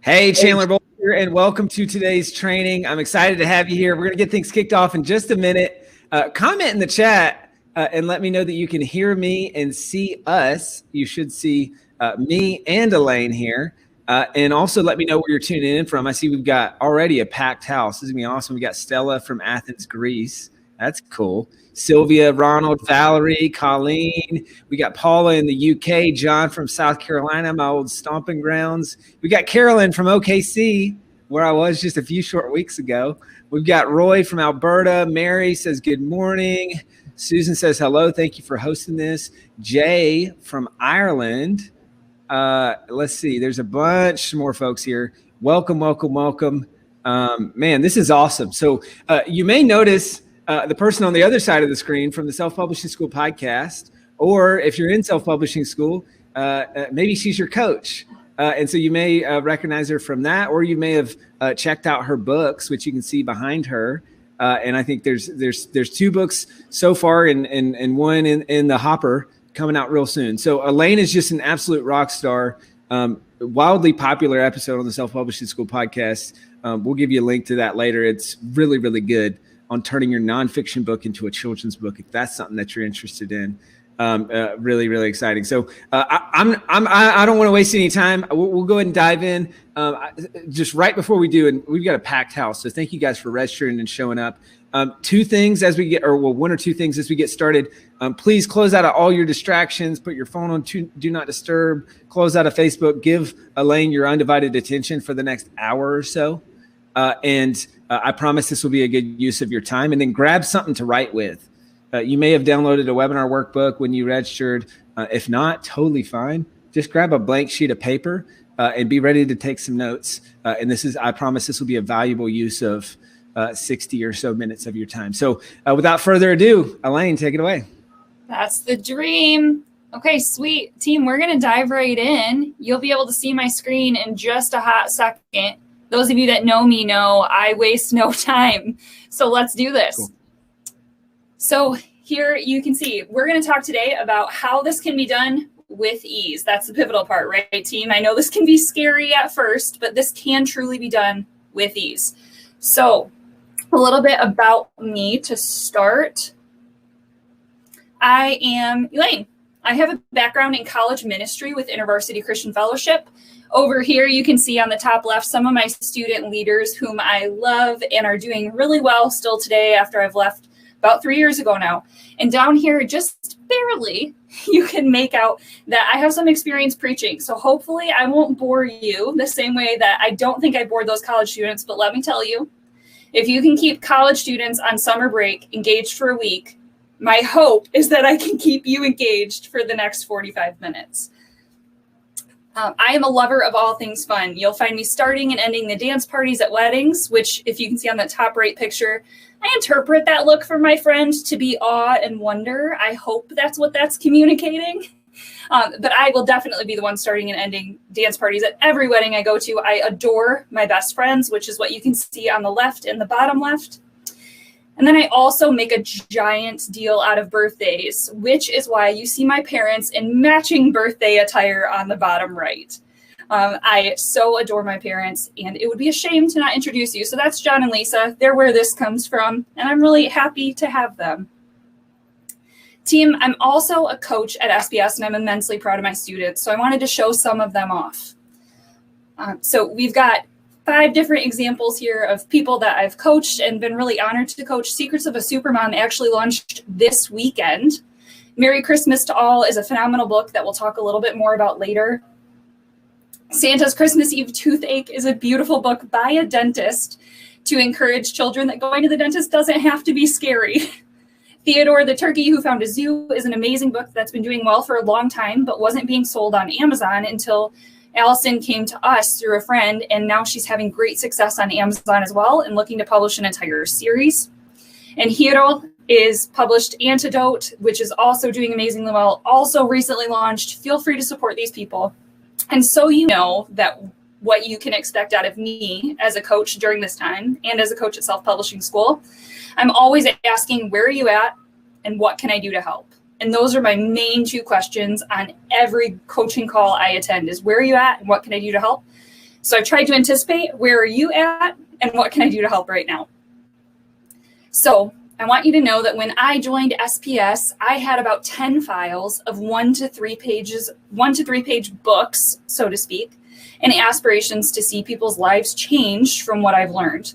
Hey, Chandler Bolt here, and welcome to today's training. I'm excited to have you here. We're going to get things kicked off in just a minute. Comment in the chat and let me know that you can hear me and see us. You should see me and Elaine here. And also let me know where you're tuning in from. I see we've got already a packed house. This is going to be awesome. We got Stella from Athens, Greece. That's cool. Sylvia, Ronald, Valerie, Colleen. We got Paula in the UK, John from South Carolina, my old stomping grounds. We got Carolyn from OKC, where I was just a few short weeks ago. We've got Roy from Alberta. Mary says good morning. Susan says hello. Thank you for hosting this. Jay from Ireland. Let's see. There's a bunch more folks here. Welcome, welcome, welcome. Man, this is awesome. So you may notice the person on the other side of the screen from the Self-Publishing School podcast, or if you're in self-publishing school, maybe she's your coach. And so you may recognize her from that, or you may have checked out her books, which you can see behind her. And I think there's 2 books so far and one in the hopper coming out real soon. So Elaine is just an absolute rock star, wildly popular episode on the Self-Publishing School podcast. We'll give you a link to that later. It's really, really good on turning your nonfiction book into a children's book, if that's something that you're interested in. Really, really exciting. So I don't want to waste any time. We'll go ahead and dive in. Just right before we do, and we've got a packed house. So thank you guys for registering and showing up. 2 things as we get, or well, 1 or 2 things as we get started. Please close out of all your distractions. Put your phone on do not disturb. Close out of Facebook. Give Elaine your undivided attention for the next hour or so. And I promise this will be a good use of your time. And then grab something to write with. You may have downloaded a webinar workbook when you registered. If not, totally fine. Just grab a blank sheet of paper and be ready to take some notes. And I promise this will be a valuable use of 60 or so minutes of your time. So without further ado, Elaine, take it away. That's the dream. Okay, sweet. Team, we're going to dive right in. You'll be able to see my screen in just a hot second. Those of you that know me know I waste no time. So let's do this. Cool. So here you can see, we're going to talk today about how this can be done with ease. That's the pivotal part, right, team? I know this can be scary at first, but this can truly be done with ease. So a little bit about me to start. I am Elaine. I have a background in college ministry with InterVarsity Christian Fellowship. Over here, you can see on the top left some of my student leaders whom I love and are doing really well still today after I've left about 3 years ago now. And down here, just barely, you can make out that I have some experience preaching. So hopefully I won't bore you the same way that I don't think I bored those college students. But let me tell you, if you can keep college students on summer break engaged for a week, my hope is that I can keep you engaged for the next 45 minutes. I am a lover of all things fun. You'll find me starting and ending the dance parties at weddings, which if you can see on the top right picture, I interpret that look from my friend to be awe and wonder. I hope that's what that's communicating. But I will definitely be the one starting and ending dance parties at every wedding I go to. I adore my best friends, which is what you can see on the left and the bottom left. And then I also make a giant deal out of birthdays, which is why you see my parents in matching birthday attire on the bottom right. I so adore my parents, and it would be a shame to not introduce you. So that's John and Lisa. They're where this comes from, and I'm really happy to have them. Team, I'm also a coach at SBS, and I'm immensely proud of my students, so I wanted to show some of them off. So we've got 5 different examples here of people that I've coached and been really honored to coach. Secrets of a Supermom actually launched this weekend. Merry Christmas to All is a phenomenal book that we'll talk a little bit more about later. Santa's Christmas Eve Toothache is a beautiful book by a dentist to encourage children that going to the dentist doesn't have to be scary. Theodore the Turkey Who Found a Zoo is an amazing book that's been doing well for a long time, but wasn't being sold on Amazon until Allison came to us through a friend, and now she's having great success on Amazon as well and looking to publish an entire series. And Hero is published Antidote, which is also doing amazingly well, also recently launched. Feel free to support these people. And so you know that what you can expect out of me as a coach during this time and as a coach at Self-Publishing School, I'm always asking, where are you at and what can I do to help? And those are my main 2 questions on every coaching call I attend is, where are you at and what can I do to help? So I tried to anticipate, where are you at and what can I do to help right now? So I want you to know that when I joined SPS, I had about 10 files of 1 to 3 page books, so to speak, and aspirations to see people's lives change from what I've learned.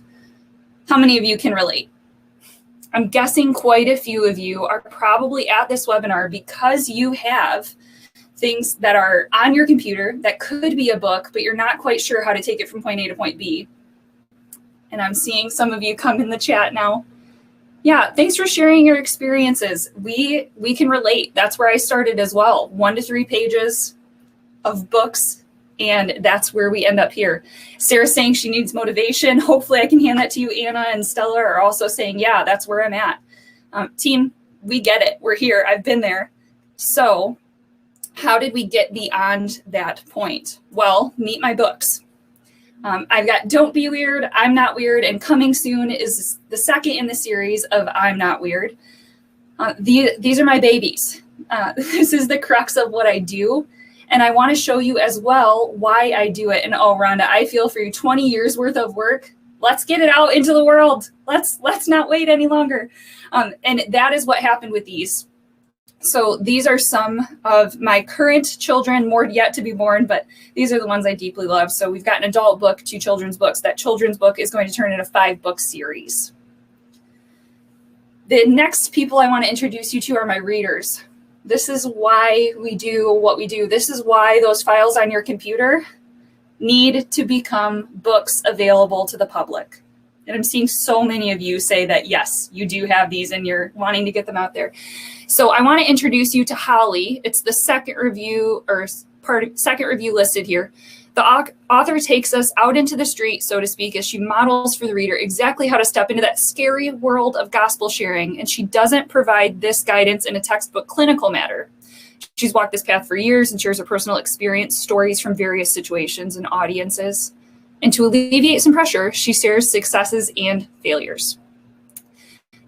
How many of you can relate? I'm guessing quite a few of you are probably at this webinar because you have things that are on your computer that could be a book, but you're not quite sure how to take it from point A to point B. And I'm seeing some of you come in the chat now. Yeah, thanks for sharing your experiences. We can relate. That's where I started as well. 1 to 3 pages of books, and that's where we end up here. Sarah's saying she needs motivation. Hopefully I can hand that to you. Anna and Stella are also saying, yeah, that's where I'm at. Team, we get it. We're here. I've been there. So how did we get beyond that point? Well, meet my books. I've got Don't Be Weird, I'm Not Weird, and coming soon is the second in the series of I'm Not Weird. These are my babies. This is the crux of what I do, and I want to show you as well why I do it. And oh, Rhonda, I feel for you. 20 years worth of work. Let's get it out into the world. Let's not wait any longer. And that is what happened with these. So these are some of my current children, more yet to be born, but these are the ones I deeply love. So we've got an adult book, 2 children's books. That children's book is going to turn into a 5-book series. The next people I want to introduce you to are my readers. This is why we do what we do. This is why those files on your computer need to become books available to the public. And I'm seeing so many of you say that, yes, you do have these and you're wanting to get them out there. So I want to introduce you to Holly. It's the second review listed here. The author takes us out into the street, so to speak, as she models for the reader exactly how to step into that scary world of gospel sharing. And she doesn't provide this guidance in a textbook clinical matter. She's walked this path for years and shares her personal experience, stories from various situations and audiences. And to alleviate some pressure, she shares successes and failures.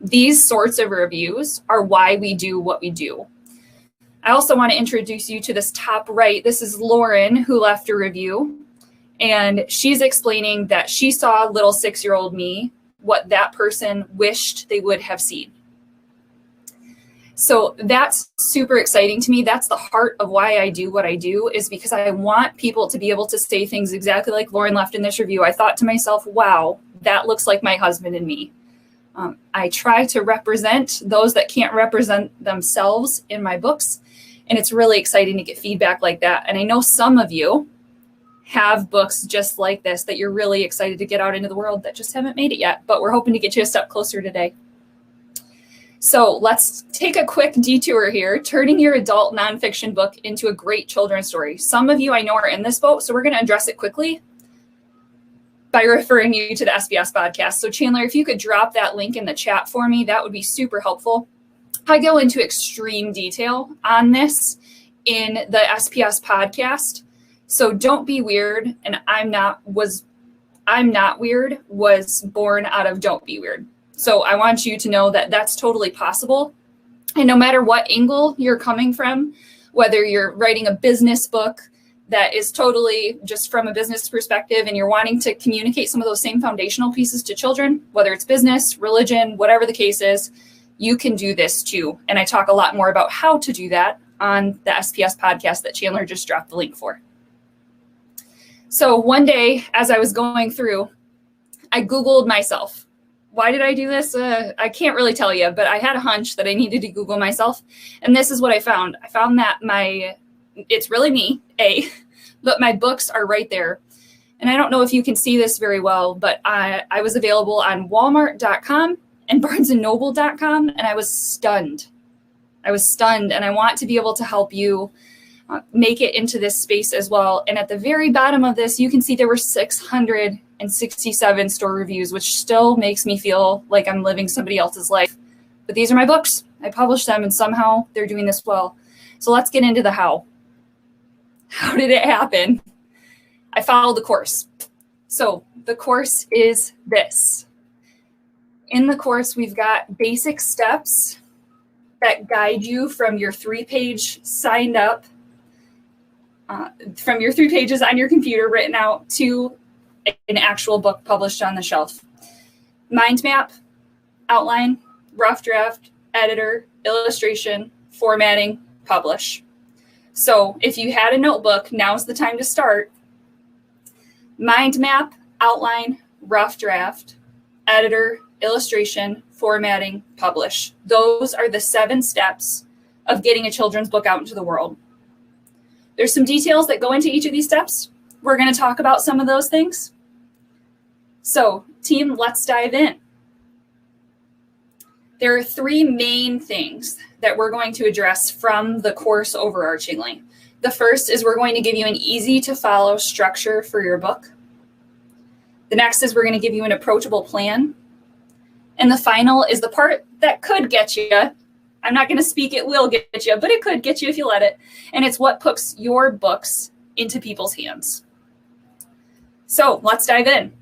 These sorts of reviews are why we do what we do. I also want to introduce you to this top right. This is Lauren, who left a review, and she's explaining that she saw little 6-year-old me, what that person wished they would have seen. So that's super exciting to me. That's the heart of why I do what I do, is because I want people to be able to say things exactly like Lauren left in this review. I thought to myself, wow, that looks like my husband and me. I try to represent those that can't represent themselves in my books. And it's really exciting to get feedback like that. And I know some of you have books just like this that you're really excited to get out into the world that just haven't made it yet. But we're hoping to get you a step closer today. So let's take a quick detour here, turning your adult nonfiction book into a great children's story. Some of you I know are in this boat, so we're going to address it quickly by referring you to the SPS podcast. So Chandler, if you could drop that link in the chat for me, that would be super helpful. I go into extreme detail on this in the SPS podcast. So Don't Be Weird and I'm Not Weird was born out of Don't Be Weird. So I want you to know that that's totally possible. And no matter what angle you're coming from, whether you're writing a business book that is totally just from a business perspective and you're wanting to communicate some of those same foundational pieces to children, whether it's business, religion, whatever the case is, you can do this too. And I talk a lot more about how to do that on the SPS podcast that Chandler just dropped the link for. So one day as I was going through, I Googled myself. Why did I do this? I can't really tell you, but I had a hunch that I needed to Google myself. And this is what I found. I found that it's really me, but my books are right there. And I don't know if you can see this very well, but I was available on Walmart.com and BarnesandNoble.com, and I was stunned. And I want to be able to help you make it into this space as well. And at the very bottom of this, you can see there were 667 store reviews, which still makes me feel like I'm living somebody else's life. But these are my books. I published them, and somehow they're doing this well. So let's get into the how. How did it happen? I followed the course. So the course is this. In the course, we've got basic steps that guide you from your 3-page signed up from your 3 pages on your computer written out to an actual book published on the shelf. Mind map, outline, rough draft, editor, illustration, formatting, publish. So if you had a notebook, now's the time to start. Mind map, outline, rough draft, editor, illustration, formatting, publish. Those are the 7 steps of getting a children's book out into the world. There's some details that go into each of these steps. We're going to talk about some of those things. So, team, let's dive in. There are 3 main things that we're going to address from the course overarchingly. The first is we're going to give you an easy to follow structure for your book. The next is we're going to give you an approachable plan. And the final is the part that could get you. I'm not going to speak it will get you, but it could get you if you let it. And it's what puts your books into people's hands. So let's dive in.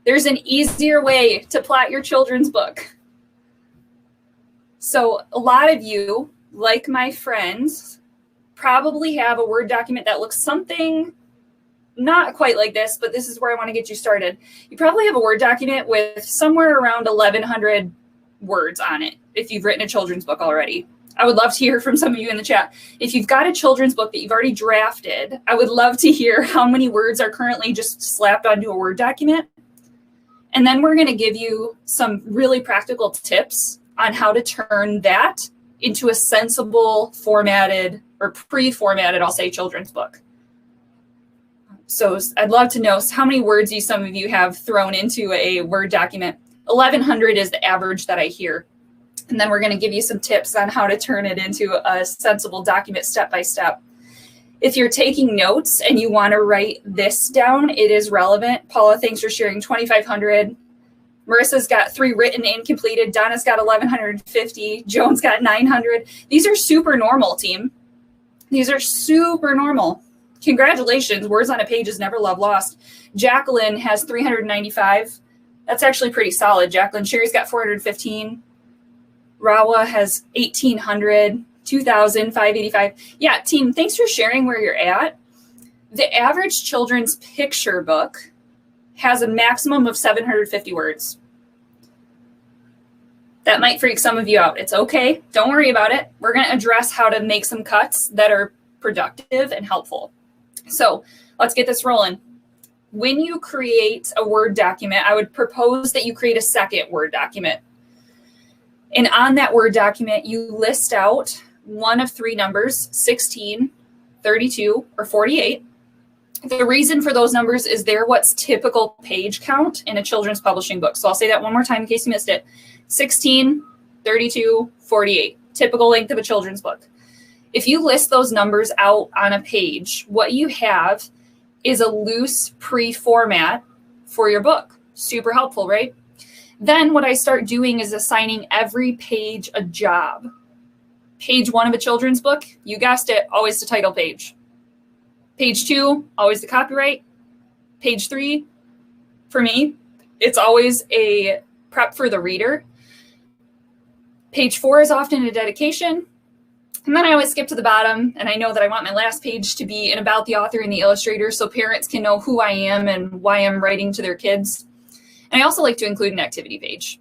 There's an easier way to plot your children's book. So a lot of you, like my friends, probably have a Word document that looks something not quite like this, but this is where I want to get you started. You probably have a Word document with somewhere around 1,100 words on it if you've written a children's book already. I would love to hear from some of you in the chat. If you've got a children's book that you've already drafted, I would love to hear how many words are currently just slapped onto a Word document. And then we're going to give you some really practical tips on how to turn that into a sensible formatted or pre-formatted, I'll say, children's book. So I'd love to know how many words some of you have thrown into a Word document. 1,100 is the average that I hear. And then we're going to give you some tips on how to turn it into a sensible document step by step. If you're taking notes and you want to write this down, it is relevant. Paula, thanks for sharing 2,500. Marissa's got 3 written and completed. Donna's got 1,150. Joan's got 900. These are super normal, team. These are super normal. Congratulations. Words on a page is never love lost. Jacqueline has 395. That's actually pretty solid. Jacqueline. Sherry's got 415. Rawa has 1,800. 2,585. Yeah, team, thanks for sharing where you're at. The average children's picture book has a maximum of 750 words. That might freak some of you out. It's okay. Don't worry about it. We're going to address how to make some cuts that are productive and helpful. So let's get this rolling. When you create a Word document, I would propose that you create a second Word document. And on that Word document, you list out one of 3 numbers, 16, 32, or 48. The reason for those numbers is they're what's typical page count in a children's publishing book. So I'll say that one more time in case you missed it. 16, 32, 48, typical length of a children's book. If you list those numbers out on a page, what you have is a loose pre-format for your book. Super helpful, right? Then what I start doing is assigning every page a job. Page 1 of a children's book, you guessed it, always the title page. Page 2, always the copyright. Page 3, for me, it's always a prep for the reader. Page 4 is often a dedication. And then I always skip to the bottom, and I know that I want my last page to be an about the author and the illustrator so parents can know who I am and why I'm writing to their kids. And I also like to include an activity page.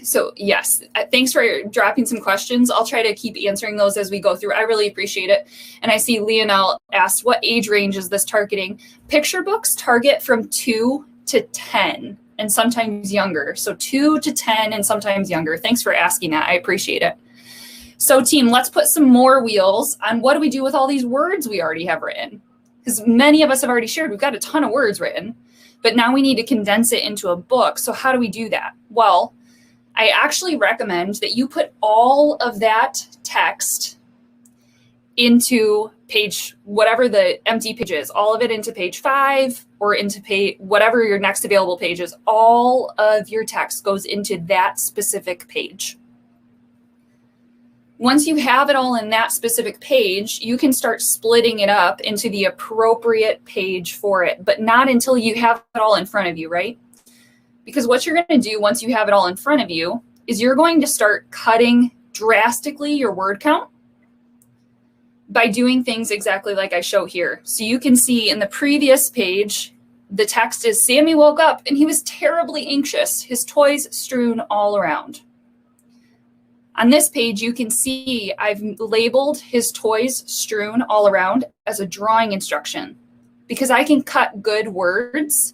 So yes, thanks for dropping some questions. I'll try to keep answering those as we go through. I really appreciate it. And I see Leonel asked, what age range is this targeting? Picture books target from 2 to 10 and sometimes younger. So 2 to 10 and sometimes younger. Thanks for asking that. I appreciate it. So team, let's put some more wheels on what do we do with all these words we already have written? Because many of us have already shared, we've got a ton of words written, but now we need to condense it into a book. So how do we do that? Well, I actually recommend that you put all of that text into page, whatever the empty page is, all of it into page 5 or into page, whatever your next available page is, all of your text goes into that specific page. Once you have it all in that specific page, you can start splitting it up into the appropriate page for it, but not until you have it all in front of you, right? Because what you're going to do once you have it all in front of you is you're going to start cutting drastically your word count. by doing things exactly like I show here. So you can see in the previous page, the text is Sammy woke up and he was terribly anxious, his toys strewn all around. On this page, you can see I've labeled his toys strewn all around as a drawing instruction because I can cut good words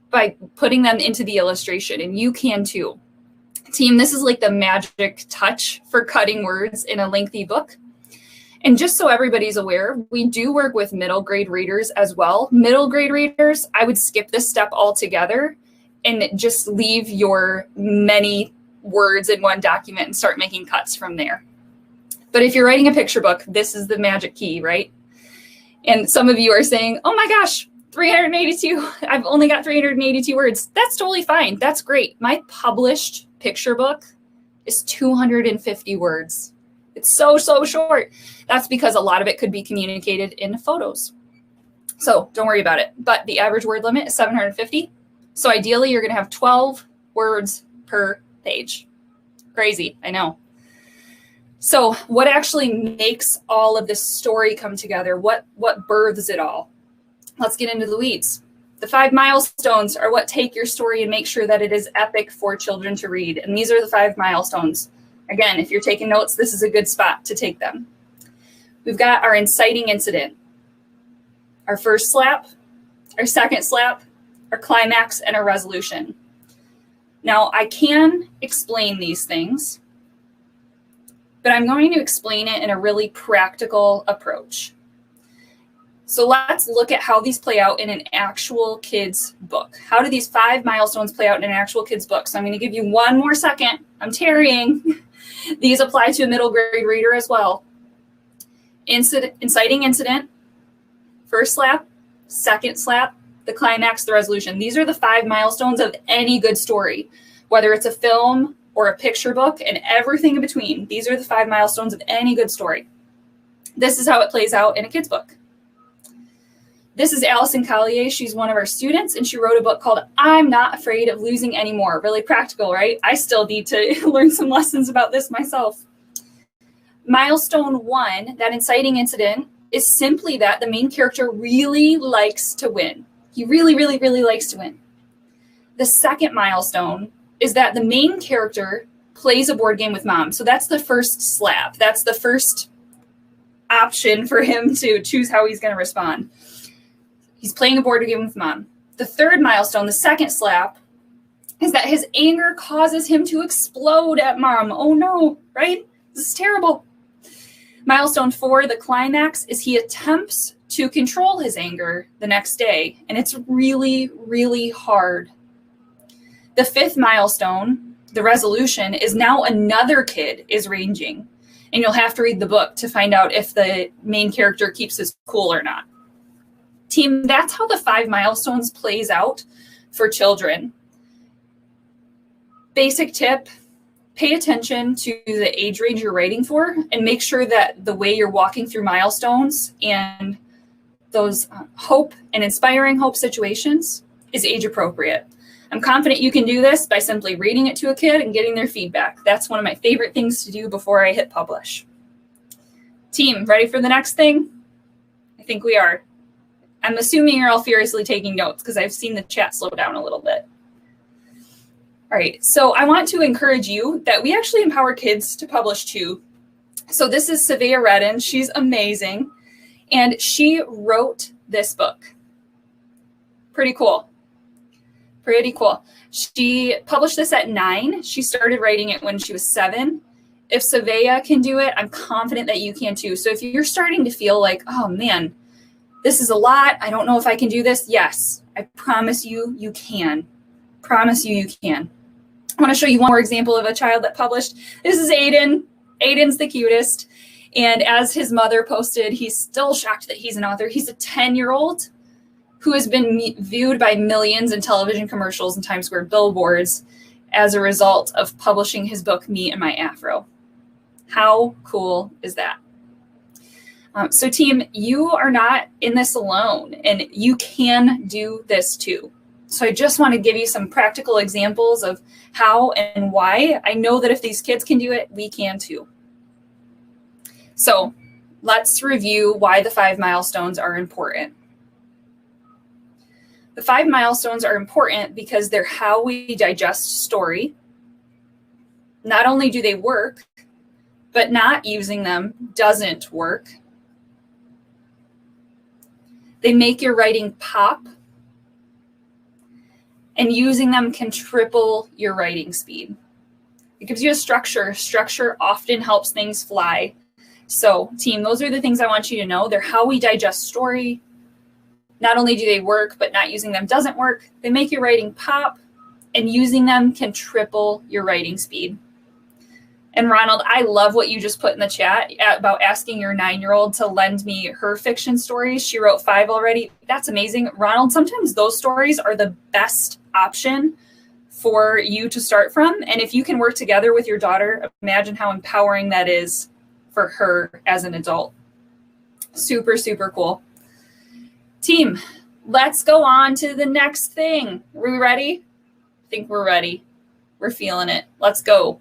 by putting them into the illustration, and you can too. Team, this is like the magic touch for cutting words in a lengthy book. And just so everybody's aware, we do work with middle grade readers as well. Middle grade readers, I would skip this step altogether and just leave your many words in one document and start making cuts from there. But if you're writing a picture book, this is the magic key, right? And some of you are saying, oh my gosh, 382, I've only got 382 words. That's totally fine. That's great. My published picture book is 250 words. It's so short. That's because a lot of it could be communicated in photos. So don't worry about it. But the average word limit is 750. So ideally, you're going to have 12 words per page. Crazy, I know. So what actually makes all of this story come together? What births it all? Let's get into the weeds. The 5 milestones are what take your story and make sure that it is epic for children to read. And these are the 5 milestones. Again, if you're taking notes, this is a good spot to take them. We've got our inciting incident, our first slap, our second slap, our climax, and our resolution. Now, I can explain these things, but I'm going to explain it in a really practical approach. So let's look at how these play out in an actual kid's book. How do these 5 milestones play out in an actual kid's book? So I'm going to give you one more second. I'm tarrying. These apply to a middle grade reader as well. Inciting incident, first slap, second slap, the climax, the resolution. These are the 5 milestones of any good story, whether it's a film or a picture book and everything in between. These are the 5 milestones of any good story. This is how it plays out in a kid's book. This is Allison Collier. She's one of our students, and she wrote a book called I'm Not Afraid of Losing Anymore. Really practical, right? I still need to learn some lessons about this myself. Milestone 1, that inciting incident, is simply that the main character really likes to win. He really likes to win. The second milestone is that the main character plays a board game with mom. So that's the first slap. That's the first option for him to choose how he's going to respond. He's playing a board game with mom. The third milestone, the second slap, is that his anger causes him to explode at mom. Oh no, right? This is terrible. Milestone 4, the climax, is he attempts to control his anger the next day, and it's really hard. The 5th milestone, the resolution, is now another kid is raging, and you'll have to read the book to find out if the main character keeps his cool or not. Team, that's how the 5 milestones plays out for children. Basic tip, pay attention to the age range you're writing for and make sure that the way you're walking through milestones and those hope and inspiring hope situations is age appropriate. I'm confident you can do this by simply reading it to a kid and getting their feedback. That's one of my favorite things to do before I hit publish. Team, ready for the next thing? I think we are. I'm assuming you're all furiously taking notes because I've seen the chat slow down a little bit. All right, so I want to encourage you that we actually empower kids to publish too. So this is Savea Redden. She's amazing. And she wrote this book. Pretty cool. Pretty cool. She published this at 9. She started writing it when she was 7. If Savea can do it, I'm confident that you can too. So if you're starting to feel like, oh man, this is a lot, I don't know if I can do this. Yes, I promise you, you can. Promise you, you can. I want to show you one more example of a child that published. This is Aiden. Aiden's the cutest. And as his mother posted, he's still shocked that he's an author. He's a 10-year-old who has been viewed by millions in television commercials and Times Square billboards as a result of publishing his book, Me and My Afro. How cool is that? So team, you are not in this alone, and you can do this too. So I just want to give you some practical examples of how and why. I know that if these kids can do it, we can too. So let's review why the 5 milestones are important. The 5 milestones are important because they're how we digest story. Not only do they work, but not using them doesn't work. They make your writing pop, and using them can triple your writing speed. It gives you a structure. Structure often helps things fly. So, team, those are the things I want you to know. They're how we digest story. Not only do they work, but not using them doesn't work. They make your writing pop, and using them can triple your writing speed. And Ronald, I love what you just put in the chat about asking your 9-year-old to lend me her fiction stories. She wrote 5 already. That's amazing. Ronald, sometimes those stories are the best option for you to start from. And if you can work together with your daughter, imagine how empowering that is for her as an adult. Super, super cool. Team, let's go on to the next thing. Are we ready? I think we're ready. We're feeling it. Let's go.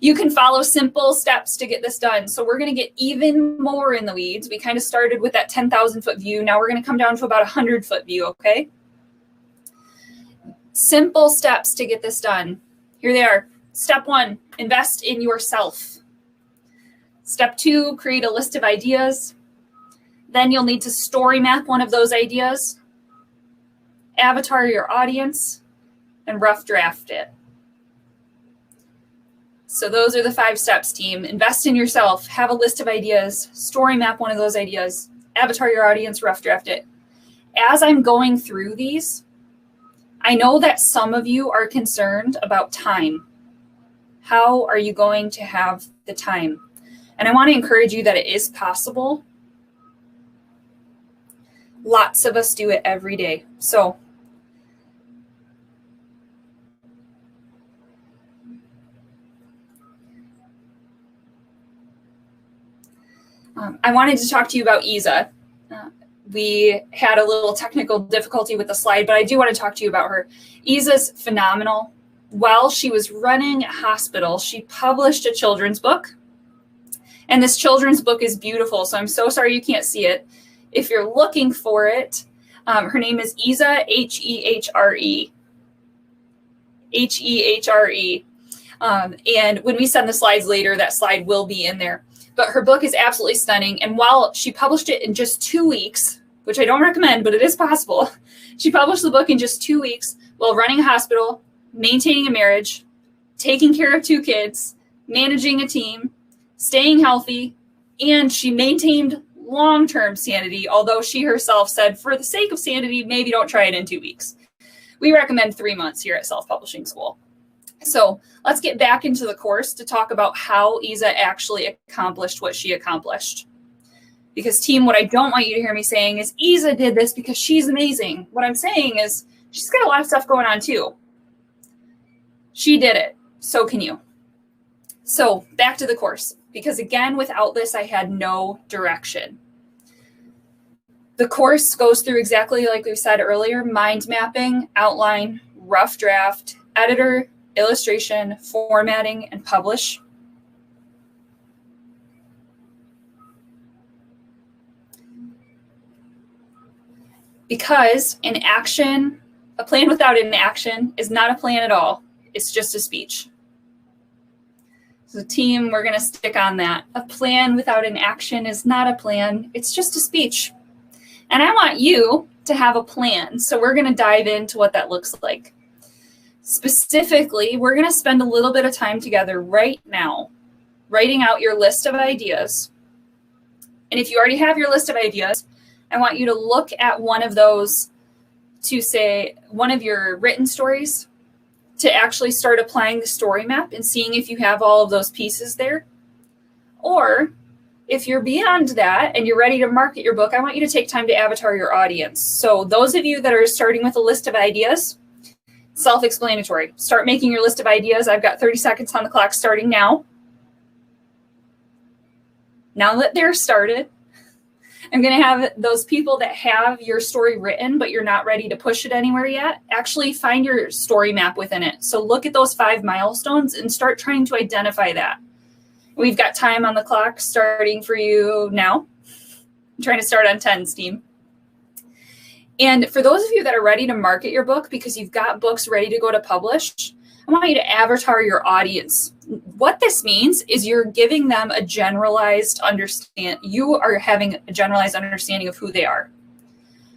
You can follow simple steps to get this done. So we're going to get even more in the weeds. We kind of started with that 10,000-foot view. Now we're going to come down to about a 100-foot view, okay? Simple steps to get this done. Here they are. Step 1, invest in yourself. Step 2, create a list of ideas. Then you'll need to story map one of those ideas, avatar your audience, and rough draft it. So those are the 5 steps, team. Invest in yourself, have a list of ideas, story map one of those ideas, avatar your audience, rough draft it. As I'm going through these, I know that some of you are concerned about time. How are you going to have the time? And I want to encourage you that it is possible. Lots of us do it every day. So I wanted to talk to you about Isa. We had a little technical difficulty with the slide, but I do want to talk to you about her. Isa's phenomenal. While she was running a hospital, she published a children's book. And this children's book is beautiful, so I'm so sorry you can't see it. If you're looking for it, her name is Isa, H-E-H-R-E. H-E-H-R-E. And when we send the slides later, that slide will be in there. But her book is absolutely stunning. And while she published it in just 2 weeks, which I don't recommend, but it is possible, she published the book in just 2 weeks while running a hospital, maintaining a marriage, taking care of 2 kids, managing a team, staying healthy, and she maintained long-term sanity, although she herself said, for the sake of sanity, maybe don't try it in 2 weeks. We recommend 3 months here at Self-Publishing School. So let's get back into the course to talk about how Isa actually accomplished what she accomplished. Because team, what I don't want you to hear me saying is Isa did this because she's amazing. What I'm saying is she's got a lot of stuff going on too. She did it. So can you. So back to the course, because again, without this, I had no direction. The course goes through exactly like we said earlier: mind mapping, outline, rough draft, editor, illustration, formatting, and publish. Because an action, a plan without an action is not a plan at all. It's just a speech. So team, we're going to stick on that. A plan without an action is not a plan. It's just a speech. And I want you to have a plan. So we're going to dive into what that looks like. Specifically, we're going to spend a little bit of time together right now, writing out your list of ideas. And if you already have your list of ideas, I want you to look at one of those to say one of your written stories, to actually start applying the story map and seeing if you have all of those pieces there. Or if you're beyond that and you're ready to market your book, I want you to take time to avatar your audience. So those of you that are starting with a list of ideas, self-explanatory. Start making your list of ideas. I've got 30 seconds on the clock starting now. Now that they're started, I'm going to have those people that have your story written, but you're not ready to push it anywhere yet, actually find your story map within it. So look at those 5 milestones and start trying to identify that. We've got time on the clock starting for you now. I'm trying to start on 10, team. And for those of you that are ready to market your book because you've got books ready to go to publish, I want you to avatar your audience. What this means is you're giving them a generalized understanding. You are having a generalized understanding of who they are.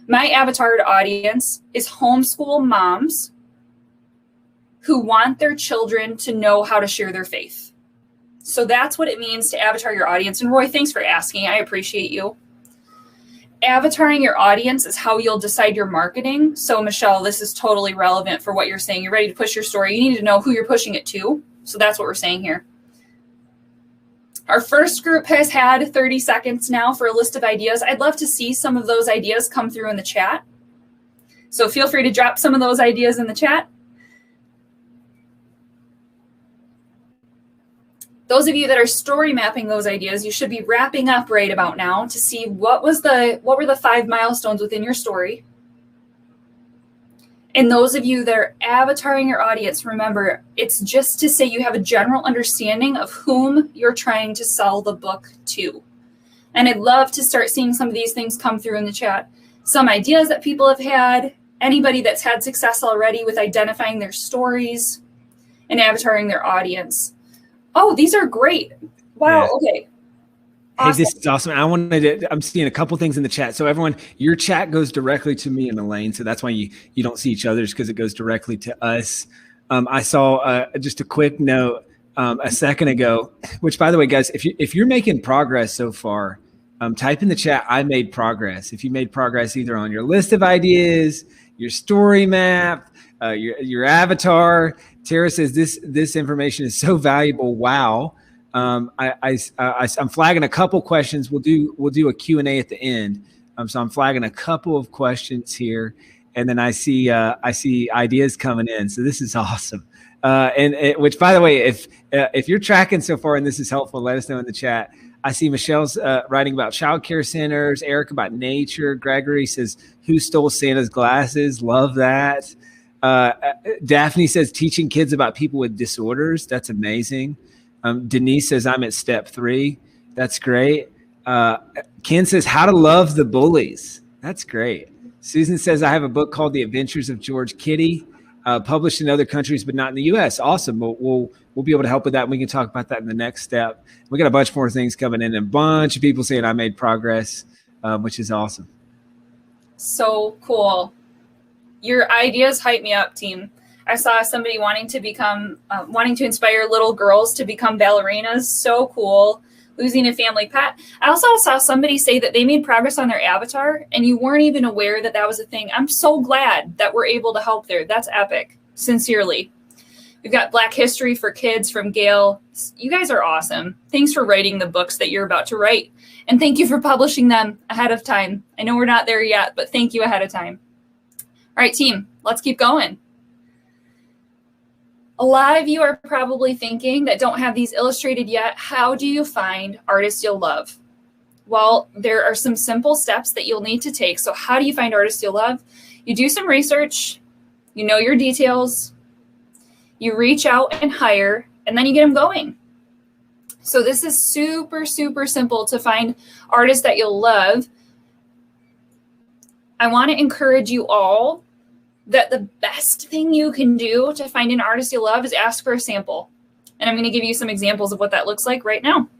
My avatared audience is homeschool moms who want their children to know how to share their faith. So that's what it means to avatar your audience. And Roy, thanks for asking. I appreciate you. Avataring your audience is how you'll decide your marketing. So Michelle, this is totally relevant for what you're saying. You're ready to push your story. You need to know who you're pushing it to. So that's what we're saying here. Our first group has had 30 seconds now for a list of ideas. I'd love to see some of those ideas come through in the chat. So feel free to drop some of those ideas in the chat. Those of you that are story mapping those ideas, you should be wrapping up right about now to see what were the 5 milestones within your story. And those of you that are avataring your audience, remember, it's just to say you have a general understanding of whom you're trying to sell the book to. And I'd love to start seeing some of these things come through in the chat. Some ideas that people have had, anybody that's had success already with identifying their stories and avataring their audience. Oh, these are great. Wow. Yeah. Okay. Awesome. Hey, this is awesome. I'm seeing a couple things in the chat. So everyone, your chat goes directly to me and Elaine. So that's why you don't see each other's, because it goes directly to us. I saw just a quick note a second ago, which, by the way, guys, if you're making progress so far, type in the chat, I made progress. If you made progress either on your list of ideas, your story map, your avatar. Tara says this information is so valuable. Wow. I'm flagging a couple questions. We'll do a Q&A at the end. So I'm flagging a couple of questions here, and then I see ideas coming in. So this is awesome. Which, by the way, if you're tracking so far and this is helpful, let us know in the chat. I see Michelle's writing about child care centers. Eric about nature. Gregory says, who stole Santa's glasses? Love that. Daphne says, teaching kids about people with disorders. That's amazing. Denise says, I'm at step 3. That's great. Ken says, how to love the bullies. That's great. Susan says, I have a book called The Adventures of George Kitty, published in other countries, but not in the U.S. Awesome. We'll be able to help with that. And we can talk about that in the next step. We got a bunch more things coming in, and a bunch of people saying I made progress, which is awesome. So cool. Your ideas hype me up, team. I saw somebody wanting to inspire little girls to become ballerinas. So cool. Losing a family pet. I also saw somebody say that they made progress on their avatar and you weren't even aware that that was a thing. I'm so glad that we're able to help there. That's epic. Sincerely. We've got Black History for Kids from Gail. You guys are awesome. Thanks for writing the books that you're about to write. And thank you for publishing them ahead of time. I know we're not there yet, but thank you ahead of time. All right, team, let's keep going. A lot of you are probably thinking that don't have these illustrated yet, how do you find artists you'll love? Well, there are some simple steps that you'll need to take. So how do you find artists you'll love? You do some research, you know your details, you reach out and hire, and then you get them going. So this is super, super simple to find artists that you'll love. I want to encourage you all that the best thing you can do to find an artist you love is ask for a sample. And I'm going to give you some examples of what that looks like right now.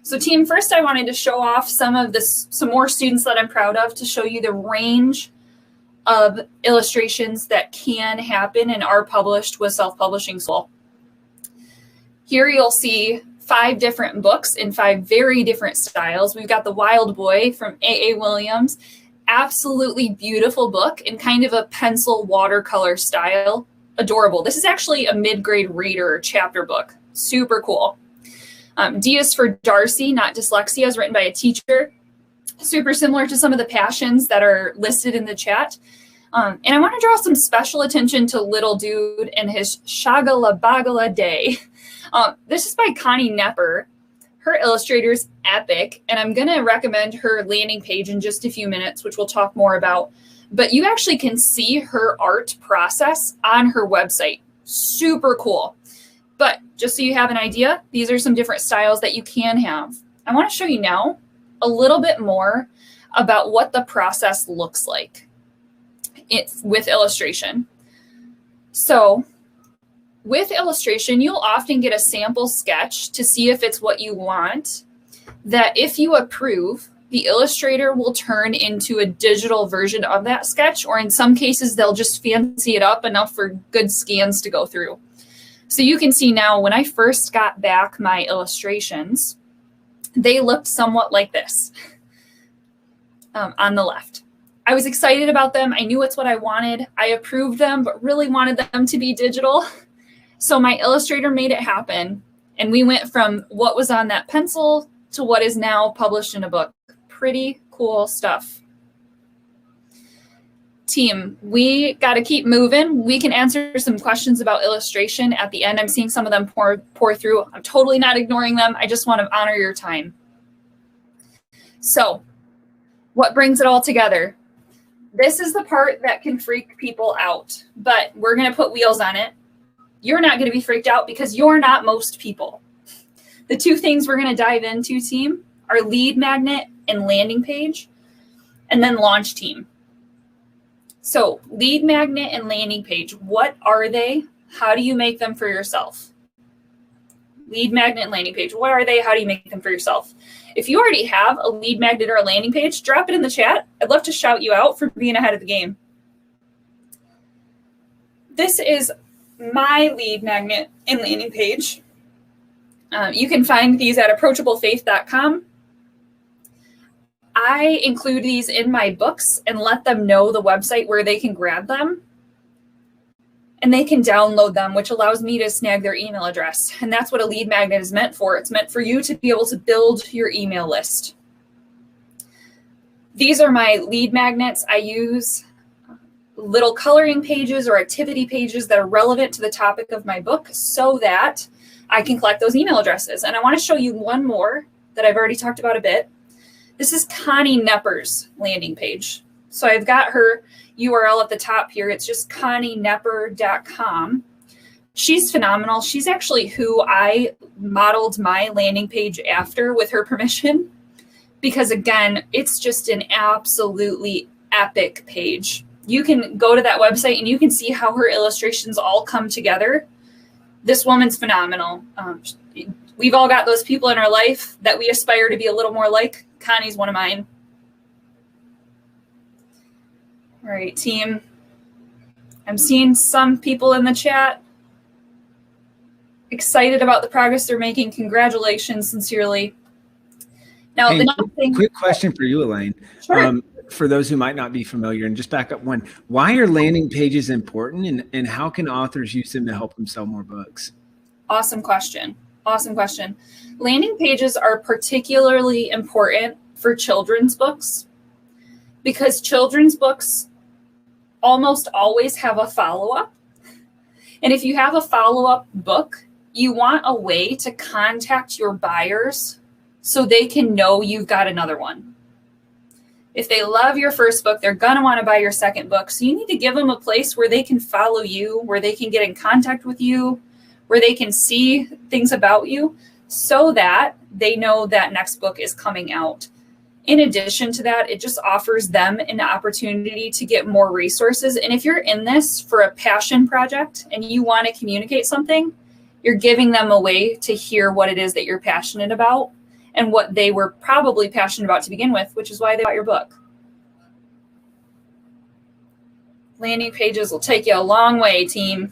So team, first I wanted to show off some more students that I'm proud of to show you the range of illustrations that can happen and are published with Self-Publishing School. Here you'll see 5 different books in 5 very different styles. We've got The Wild Boy from A.A. Williams. Absolutely beautiful book in kind of a pencil watercolor style. Adorable. This is actually a mid-grade reader chapter book. Super cool. D is for Darcy, Not Dyslexia, is written by a teacher. Super similar to some of the passions that are listed in the chat. And I want to draw some special attention to Little Dude and his Shagala Bagala Day. This is by Connie Nepper. Her illustrator's epic, and I'm going to recommend her landing page in just a few minutes, which we'll talk more about. But you actually can see her art process on her website. Super cool. But just so you have an idea, these are some different styles that you can have. I want to show you now a little bit more about what the process looks like with illustration. So with illustration, you'll often get a sample sketch to see if it's what you want, that if you approve, the illustrator will turn into a digital version of that sketch, or in some cases, they'll just fancy it up enough for good scans to go through. So you can see now, when I first got back my illustrations, they looked somewhat like this on the left. I was excited about them. I knew it's what I wanted. I approved them, but really wanted them to be digital. So my illustrator made it happen. And we went from what was on that pencil to what is now published in a book. Pretty cool stuff. Team, we got to keep moving. We can answer some questions about illustration at the end. I'm seeing some of them pour through. I'm totally not ignoring them. I just want to honor your time. So what brings it all together? This is the part that can freak people out, but we're going to put wheels on it. You're not going to be freaked out because you're not most people. The two things we're going to dive into, team, are lead magnet and landing page, and then launch team. So lead magnet and landing page, what are they? How do you make them for yourself? Lead magnet and landing page, what are they? How do you make them for yourself? If you already have a lead magnet or a landing page, drop it in the chat. I'd love to shout you out for being ahead of the game. This is my lead magnet and landing page. You can find these at approachablefaith.com. I include these in my books and let them know the website where they can grab them. And they can download them, which allows me to snag their email address. And that's what a lead magnet is meant for. It's meant for you to be able to build your email list. These are my lead magnets. I use little coloring pages or activity pages that are relevant to the topic of my book so that I can collect those email addresses. And I want to show you one more that I've already talked about a bit. This is Connie Knepper's landing page. So I've got her URL at the top here. It's just connieknepper.com. She's phenomenal. She's actually who I modeled my landing page after with her permission, because again, it's just an absolutely epic page. You can go to that website and you can see how her illustrations all come together. This woman's phenomenal. We've all got those people in our life that we aspire to be a little more like. Connie's one of mine. All right, team. I'm seeing some people in the chat excited about the progress they're making. Congratulations, sincerely. Now, hey, the next thing. Quick question for you, Elaine. Sure. For those who might not be familiar, and just back up one, why are landing pages important, and how can authors use them to help them sell more books? Awesome question. Awesome question. Landing pages are particularly important for children's books because children's books almost always have a follow-up. And if you have a follow-up book, you want a way to contact your buyers so they can know you've got another one. If they love your first book, they're going to want to buy your second book. So you need to give them a place where they can follow you, where they can get in contact with you, where they can see things about you so that they know that next book is coming out. In addition to that, it just offers them an opportunity to get more resources. And if you're in this for a passion project and you want to communicate something, you're giving them a way to hear what it is that you're passionate about and what they were probably passionate about to begin with, which is why they bought your book. Landing pages will take you a long way, team.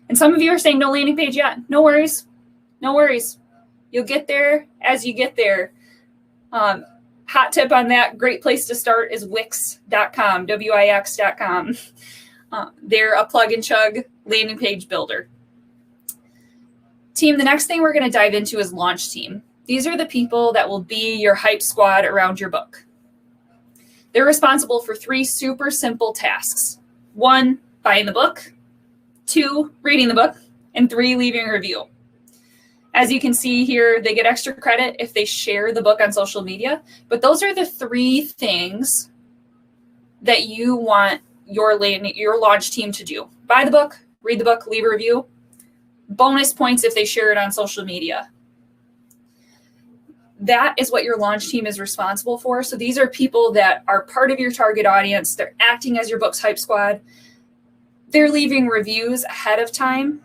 And some of you are saying no landing page yet. No worries. No worries. You'll get there as you get there. Hot tip on that, great place to start is Wix.com, Wix.com. They're a plug and chug landing page builder. Team, the next thing we're going to dive into is launch team. These are the people that will be your hype squad around your book. They're responsible for 3 super simple tasks. 1, buying the book. 2, reading the book. And 3, leaving a review. As you can see here, they get extra credit if they share the book on social media. But those are the 3 things that you want your launch team to do. Buy the book, read the book, leave a review. Bonus points if they share it on social media. that is what your launch team is responsible for. So these are people that are part of your target audience. They're acting as your book's hype squad. They're leaving reviews ahead of time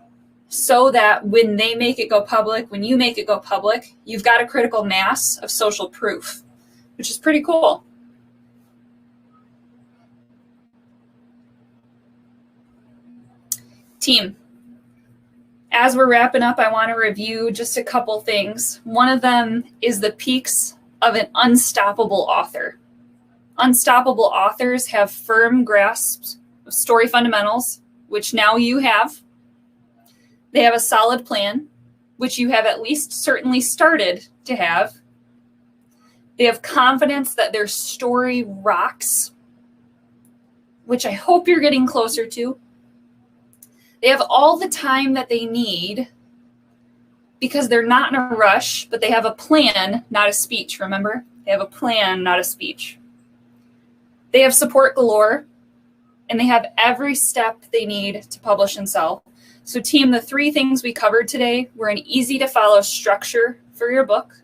so that when they make it go public, when you make it go public, you've got a critical mass of social proof, which is pretty cool. Team. As we're wrapping up, I want to review just a couple things. One of them is the peaks of an unstoppable author. Unstoppable authors have firm grasps of story fundamentals, which now you have. They have a solid plan, which you have at least certainly started to have. They have confidence that their story rocks, which I hope you're getting closer to. They have all the time that they need because they're not in a rush, but they have a plan, not a speech, remember? They have a plan, not a speech. They have support galore, and they have every step they need to publish and sell. So team, the 3 things we covered today were an easy to follow structure for your book,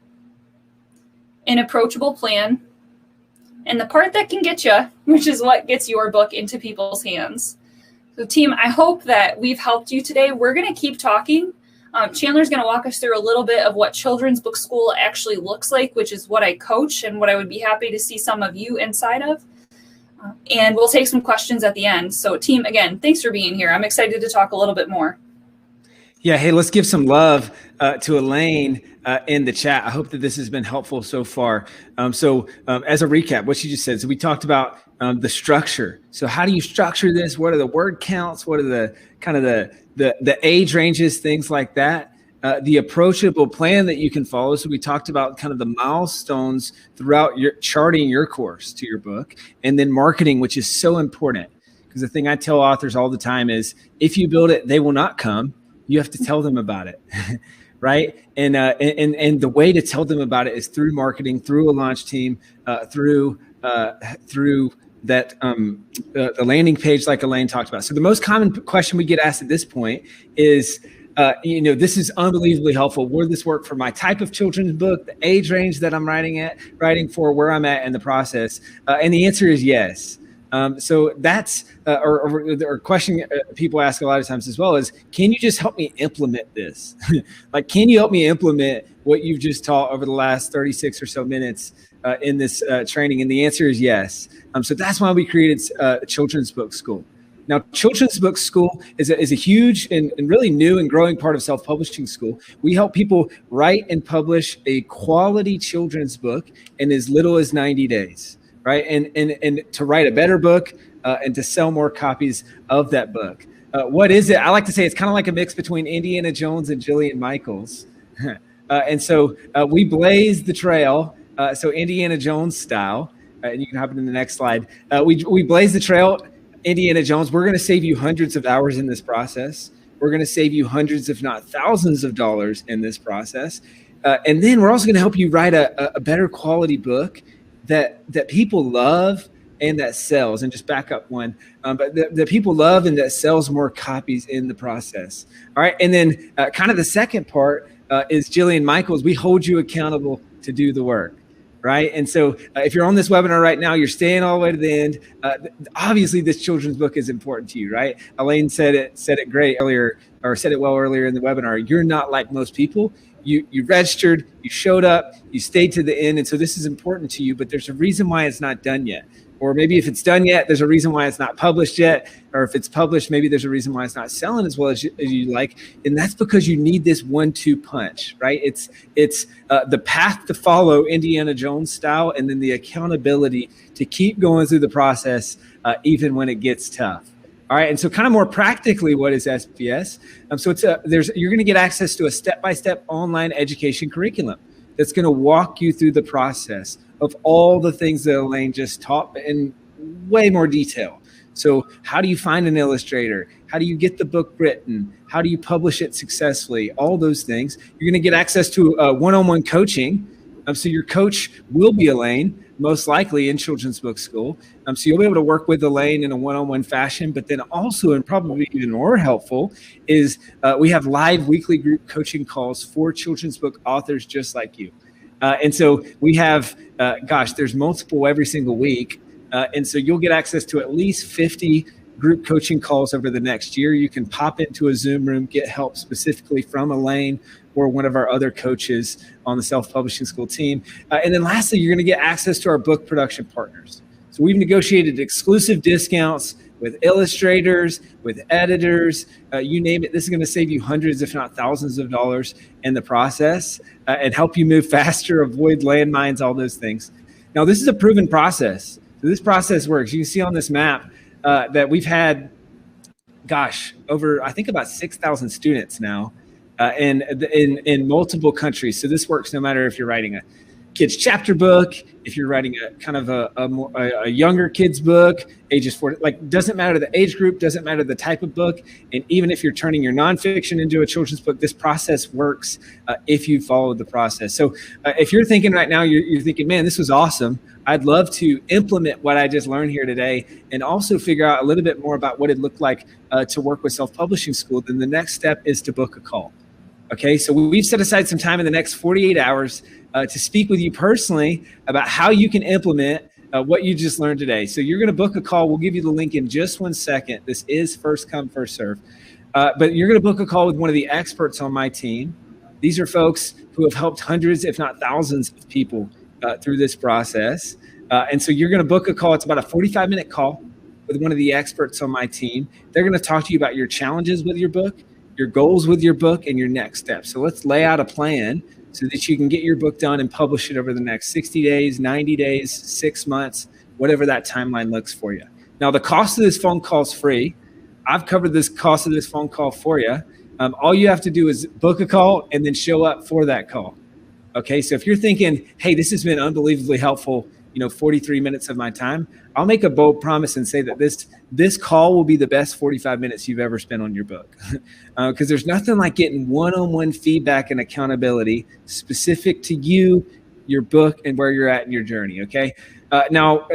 an approachable plan, and the part that can get you, which is what gets your book into people's hands. So team, I hope that we've helped you today. We're going to keep talking. Chandler's going to walk us through a little bit of what children's book school actually looks like, which is what I coach and what I would be happy to see some of you inside of. And we'll take some questions at the end. So team, again, thanks for being here. I'm excited to talk a little bit more. Yeah, hey, let's give some love to Elaine in the chat. I hope that this has been helpful so far. As a recap, what she just said, so we talked about the structure. So how do you structure this? What are the word counts? What are the kind of the age ranges, things like that? The approachable plan that you can follow. So we talked about kind of the milestones throughout your charting your course to your book, and then marketing, which is so important. Because the thing I tell authors all the time is, if you build it, they will not come. You have to tell them about it, right? And the way to tell them about it is through marketing, through a launch team, through that the landing page, like Elaine talked about. So the most common question we get asked at this point is, this is unbelievably helpful. Will this work for my type of children's book, the age range that I'm writing for, where I'm at in the process? And the answer is yes. So that's or question people ask a lot of times as well is, can you just help me implement this? Like, can you help me implement what you've just taught over the last 36 or so minutes in this training? And the answer is yes. So that's why we created Children's Book School. Now, Children's Book School is a huge and really new and growing part of self-publishing school. We help people write and publish a quality children's book in as little as 90 days. Right. And to write a better book and to sell more copies of that book. What is it? I like to say it's kind of like a mix between Indiana Jones and Jillian Michaels. And so we blaze the trail. So Indiana Jones style. And you can hop into the next slide. We blaze the trail, Indiana Jones. We're going to save you hundreds of hours in this process. We're going to save you hundreds, if not thousands of dollars in this process. And then we're also going to help you write a better quality book that people love and that sells. And just back up one, but that people love and that sells more copies in the process. All right. And then kind of the second part is Jillian Michaels. We hold you accountable to do the work. Right. And so if you're on this webinar right now, you're staying all the way to the end. Obviously, this children's book is important to you. Right. Elaine said it great earlier, or said it well earlier in the webinar. You're not like most people. You registered, you showed up, you stayed to the end. And so this is important to you, but there's a reason why it's not done yet. Or maybe if it's done yet, there's a reason why it's not published yet. Or if it's published, maybe there's a reason why it's not selling as well as you like. And that's because you need this 1-2 punch, right? It's the path to follow, Indiana Jones style, and then the accountability to keep going through the process even when it gets tough. All right, and so kind of more practically, what is SPS? So you're going to get access to a step-by-step online education curriculum that's going to walk you through the process of all the things that Elaine just taught in way more detail. So how do you find an illustrator? How do you get the book written? How do you publish it successfully? All those things. You're going to get access to one-on-one coaching. So your coach will be Elaine, most likely in Children's Book School. So you'll be able to work with Elaine in a one-on-one fashion, but then also, and probably even more helpful, is we have live weekly group coaching calls for children's book authors just like you. And so we have, there's multiple every single week. And so you'll get access to at least 50 group coaching calls over the next year. You can pop into a Zoom room, get help specifically from Elaine or one of our other coaches on the Self-Publishing School team. And then lastly, you're going to get access to our book production partners. So we've negotiated exclusive discounts with illustrators, with editors, you name it. This is going to save you hundreds, if not thousands of dollars in the process and help you move faster, avoid landmines, all those things. Now, this is a proven process. So this process works. You can see on this map that we've had, over, I think about 6,000 students now in multiple countries. So this works no matter if you're writing a kids chapter book, if you're writing a kind of a younger kids book, ages 40, like doesn't matter the age group, doesn't matter the type of book. And even if you're turning your nonfiction into a children's book, this process works if you follow the process. So if you're thinking right now, you're thinking, man, this was awesome. I'd love to implement what I just learned here today and also figure out a little bit more about what it looked like to work with Self-Publishing School. Then the next step is to book a call. Okay, so we've set aside some time in the next 48 hours to speak with you personally about how you can implement what you just learned today. So you're going to book a call. We'll give you the link in just 1 second. This is first come, first serve. But you're going to book a call with one of the experts on my team. These are folks who have helped hundreds, if not thousands of people through this process. And so you're going to book a call. It's about a 45-minute call with one of the experts on my team. They're going to talk to you about your challenges with your book, your goals with your book, and your next steps. So let's lay out a plan so that you can get your book done and publish it over the next 60 days, 90 days, 6 months, whatever that timeline looks for you. Now, the cost of this phone call is free. I've covered this cost of this phone call for you. All you have to do is book a call and then show up for that call. Okay, so if you're thinking, hey, this has been unbelievably helpful, 43 minutes of my time, I'll make a bold promise and say that this call will be the best 45 minutes you've ever spent on your book. Because there's nothing like getting one-on-one feedback and accountability specific to you, your book, and where you're at in your journey, okay? Now,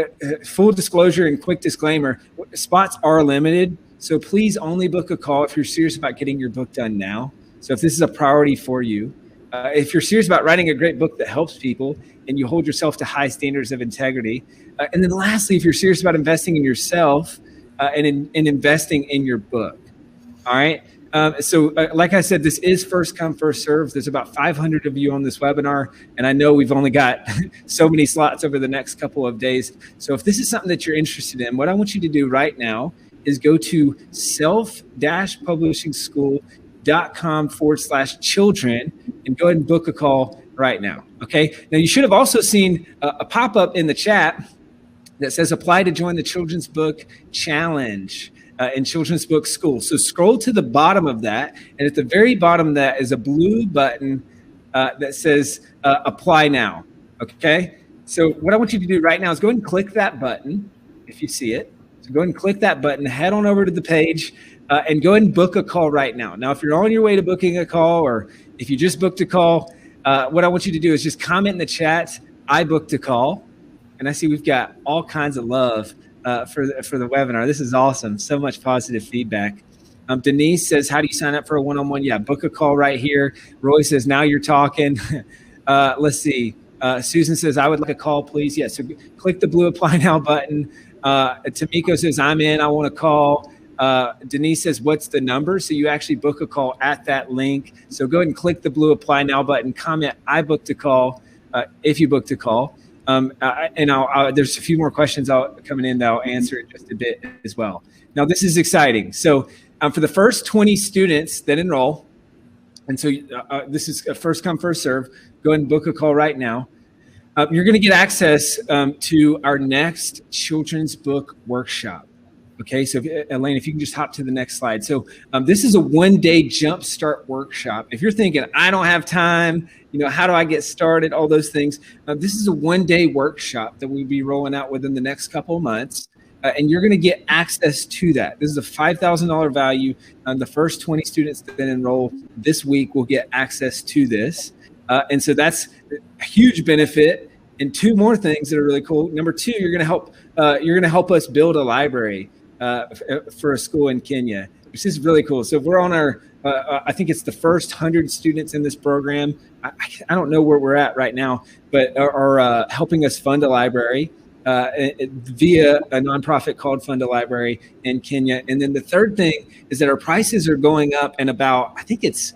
full disclosure and quick disclaimer, spots are limited, so please only book a call if you're serious about getting your book done now. So if this is a priority for you, if you're serious about writing a great book that helps people and you hold yourself to high standards of integrity. And then lastly, if you're serious about investing in yourself and investing in your book. All right. So like I said, this is first come, first serve. There's about 500 of you on this webinar. And I know we've only got so many slots over the next couple of days. So if this is something that you're interested in, what I want you to do right now is go to self-publishingschool.com/children and go ahead and book a call right now. Okay. Now you should have also seen a pop-up in the chat that says apply to join the Children's Book Challenge in Children's Book School. So scroll to the bottom of that. And at the very bottom of that is a blue button that says apply now. Okay. So what I want you to do right now is go ahead and click that button if you see it. So go ahead and click that button, head on over to the page and go ahead and book a call right now. Now, if you're on your way to booking a call or if you just booked a call, what I want you to do is just comment in the chat, I booked a call. And I see we've got all kinds of love for the webinar. This is awesome. So much positive feedback. Denise says, how do you sign up for a one-on-one? Yeah, book a call right here. Roy says, now you're talking. Let's see. Susan says, I would like a call, please. Yeah, so click the blue apply now button. Tamiko says, I'm in. I want to call. Denise says, what's the number? So you actually book a call at that link. So go ahead and click the blue apply now button. Comment, I booked a call if you booked a call. There's a few more questions coming in that I'll answer in just a bit as well. Now, this is exciting. So for the first 20 students that enroll, and so this is a first come, first serve, go ahead and book a call right now. You're going to get access to our next children's book workshop. Okay, so Elaine, if you can just hop to the next slide. So this is a one-day jumpstart workshop. If you're thinking, I don't have time, how do I get started, all those things. This is a one-day workshop that we'll be rolling out within the next couple of months. And you're going to get access to that. This is a $5,000 value. The first 20 students that enroll this week will get access to this. And so that's a huge benefit. And two more things that are really cool. Number two, you're going to help us build a library for a school in Kenya. which is really cool. So we're on our, I think it's the first 100 students in this program. I don't know where we're at right now, but are helping us fund a library via a nonprofit called Fund a Library in Kenya. And then the third thing is that our prices are going up in about, I think it's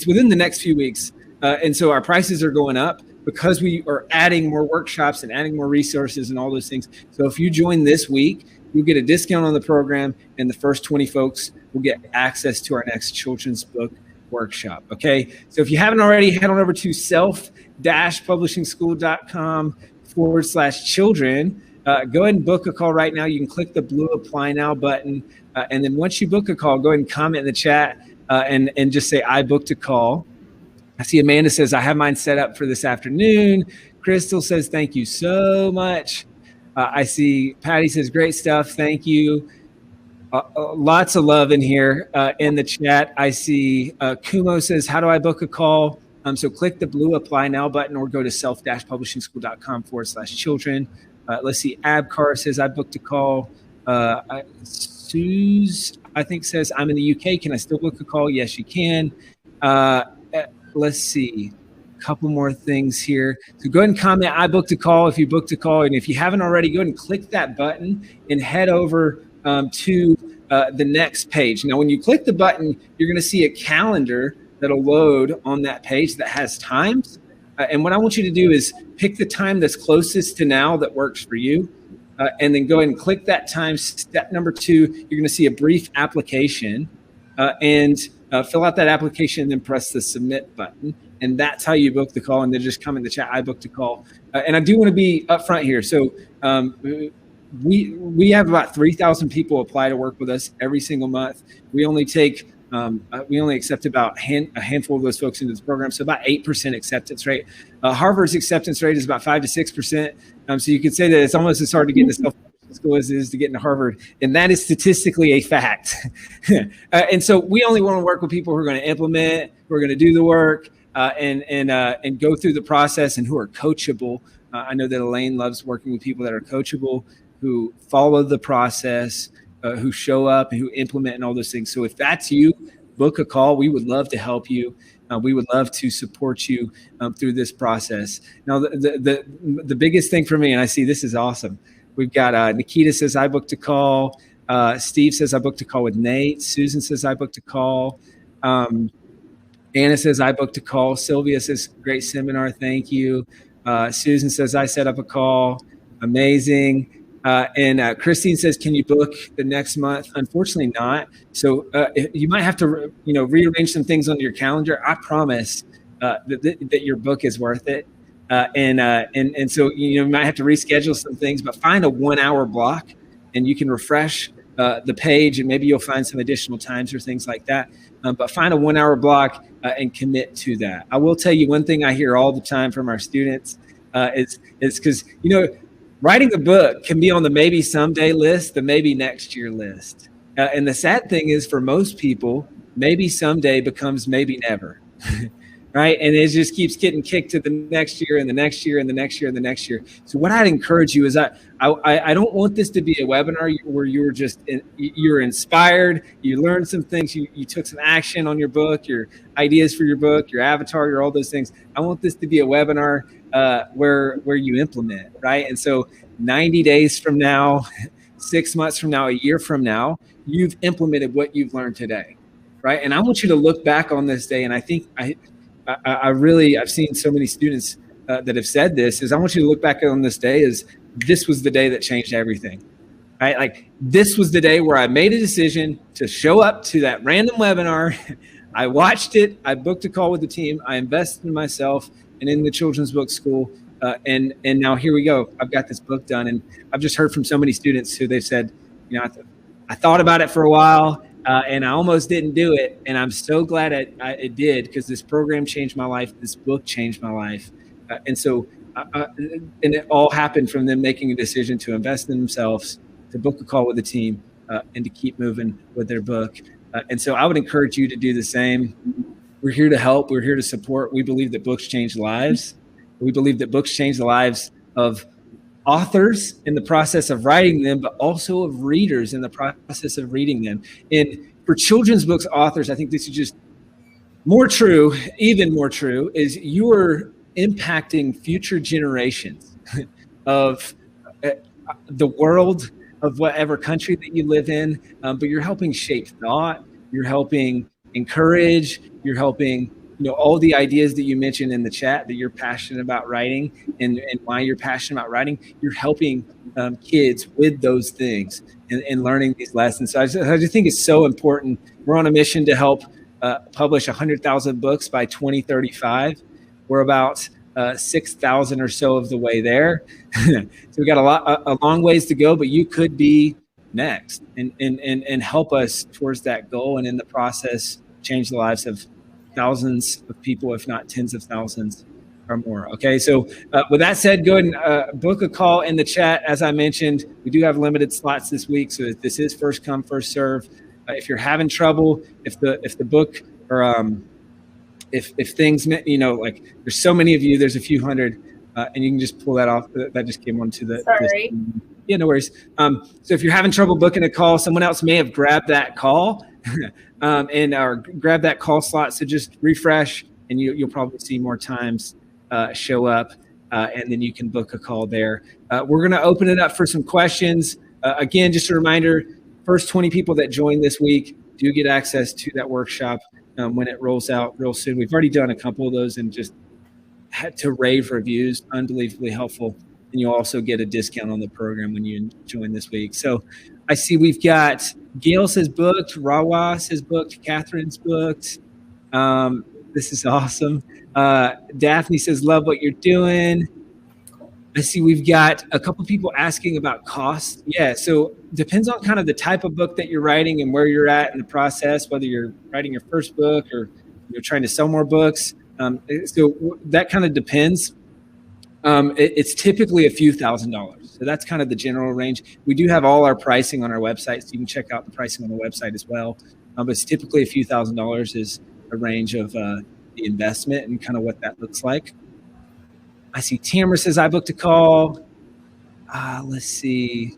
within the next few weeks. And so our prices are going up because we are adding more workshops and adding more resources and all those things. So if you join this week, you'll get a discount on the program, and the first 20 folks will get access to our next children's book workshop. Okay. So if you haven't already, head on over to self-publishingschool.com/children. Go ahead and book a call right now. You can click the blue apply now button. And then once you book a call, go ahead and comment in the chat and just say, I booked a call. I see Amanda says, I have mine set up for this afternoon. Crystal says, thank you so much. I see Patty says, great stuff. Thank you. Lots of love in here in the chat. I see Kumo says, how do I book a call? So click the blue apply now button or go to self-publishingschool.com/children. Let's see. Abkar says, I booked a call. Suze, I think, says, I'm in the UK. Can I still book a call? Yes, you can. Let's see. A couple more things here. So go ahead and comment, I booked a call if you booked a call. And if you haven't already, go ahead and click that button and head over to the next page. Now, when you click the button, you're going to see a calendar that'll load on that page that has times. And what I want you to do is pick the time that's closest to now that works for you. And then go ahead and click that time. Step number 2, you're going to see a brief application and fill out that application and then press the submit button. And that's how you book the call. And then just come in the chat, I booked a call. And I do want to be upfront here. So we have about 3,000 people apply to work with us every single month. We only take we only accept about a handful of those folks into this program, so about 8% acceptance rate. Harvard's acceptance rate is about 5 to 6%. So you could say that it's almost as hard to get into self-publishing school as it is to get into Harvard, and that is statistically a fact. And so we only want to work with people who are going to implement, who are going to do the work, and go through the process, and who are coachable. I know that Elaine loves working with people that are coachable, who follow the process, who show up and who implement and all those things. So if that's you, book a call. We would love to help you. We would love to support you through this process. Now, the biggest thing for me, and I see this is awesome. We've got Nikita says, I booked a call. Steve says, I booked a call with Nate. Susan says, I booked a call. Anna says, I booked a call. Sylvia says, great seminar. Thank you. Susan says, I set up a call. Amazing. And Christine says, can you book the next month? Unfortunately not. So you might have to, rearrange some things on your calendar. I promise that your book is worth it. And so you might have to reschedule some things, but find a 1-hour block and you can refresh the page, and maybe you'll find some additional times or things like that. But find a 1-hour block and commit to that. I will tell you one thing I hear all the time from our students is because, writing a book can be on the maybe someday list, the maybe next year list. And the sad thing is, for most people, maybe someday becomes maybe never, right? And it just keeps getting kicked to the next year and the next year and the next year and the next year. So what I'd encourage you is I don't want this to be a webinar where you're inspired, you learned some things, you took some action on your book, your ideas for your book, your avatar, all those things. I want this to be a webinar where you implement, right? And so 90 days from now, 6 months from now, a year from now, you've implemented what you've learned today, right? And I want you to look back on this day, and I think I've seen so many students that have said this, is I want you to look back on this day as this was the day that changed everything, right? Like, this was the day where I made a decision to show up to that random webinar. I watched it, I booked a call with the team, I invested in myself and in the children's book school. And now here we go. I've got this book done. And I've just heard from so many students who they've said, I thought about it for a while and I almost didn't do it. And I'm so glad it did, because this program changed my life. This book changed my life. And it all happened from them making a decision to invest in themselves, to book a call with the team, and to keep moving with their book. And so I would encourage you to do the same. We're here to help. We're here to support. We believe that books change lives. We believe that books change the lives of authors in the process of writing them, but also of readers in the process of reading them. And for children's books authors, I think this is just more true, even more true, is you are impacting future generations of the world, of whatever country that you live in, but you're helping shape thought, you're helping encourage, you're helping, all the ideas that you mentioned in the chat that you're passionate about writing and why you're passionate about writing, you're helping kids with those things and learning these lessons. So I just think it's so important. We're on a mission to help publish 100,000 books by 2035. We're about 6,000 or so of the way there. So we got a long ways to go, but you could be next and help us towards that goal, and in the process change the lives of thousands of people, if not tens of thousands or more. Okay, so with that said, go ahead and book a call in the chat. As I mentioned, we do have limited slots this week, so this is first come, first serve. If you're having trouble, if the book or if things, like there's so many of you, there's a few hundred, and you can just pull that off. That just came onto the. Sorry. Yeah, no worries. So if you're having trouble booking a call, someone else may have grabbed that call, or grab that call slot. So just refresh, and you'll probably see more times show up, and then you can book a call there. We're going to open it up for some questions. Again, just a reminder. First 20 people that join this week do get access to that workshop when it rolls out real soon. We've already done a couple of those and just had to rave reviews, unbelievably helpful. And you'll also get a discount on the program when you join this week. So I see we've got Gail says booked, Rawa says booked, Catherine's booked. This is awesome. Daphne says, love what you're doing. I see we've got a couple people asking about cost. Yeah, so depends on kind of the type of book that you're writing and where you're at in the process, whether you're writing your first book or you're trying to sell more books. So that kind of depends. It's typically a few $1,000s. So that's kind of the general range. We do have all our pricing on our website, so you can check out the pricing on the website as well. But it's typically a few $1,000s is a range of the investment and kind of what that looks like. I see Tamara says, I booked a call. Let's see.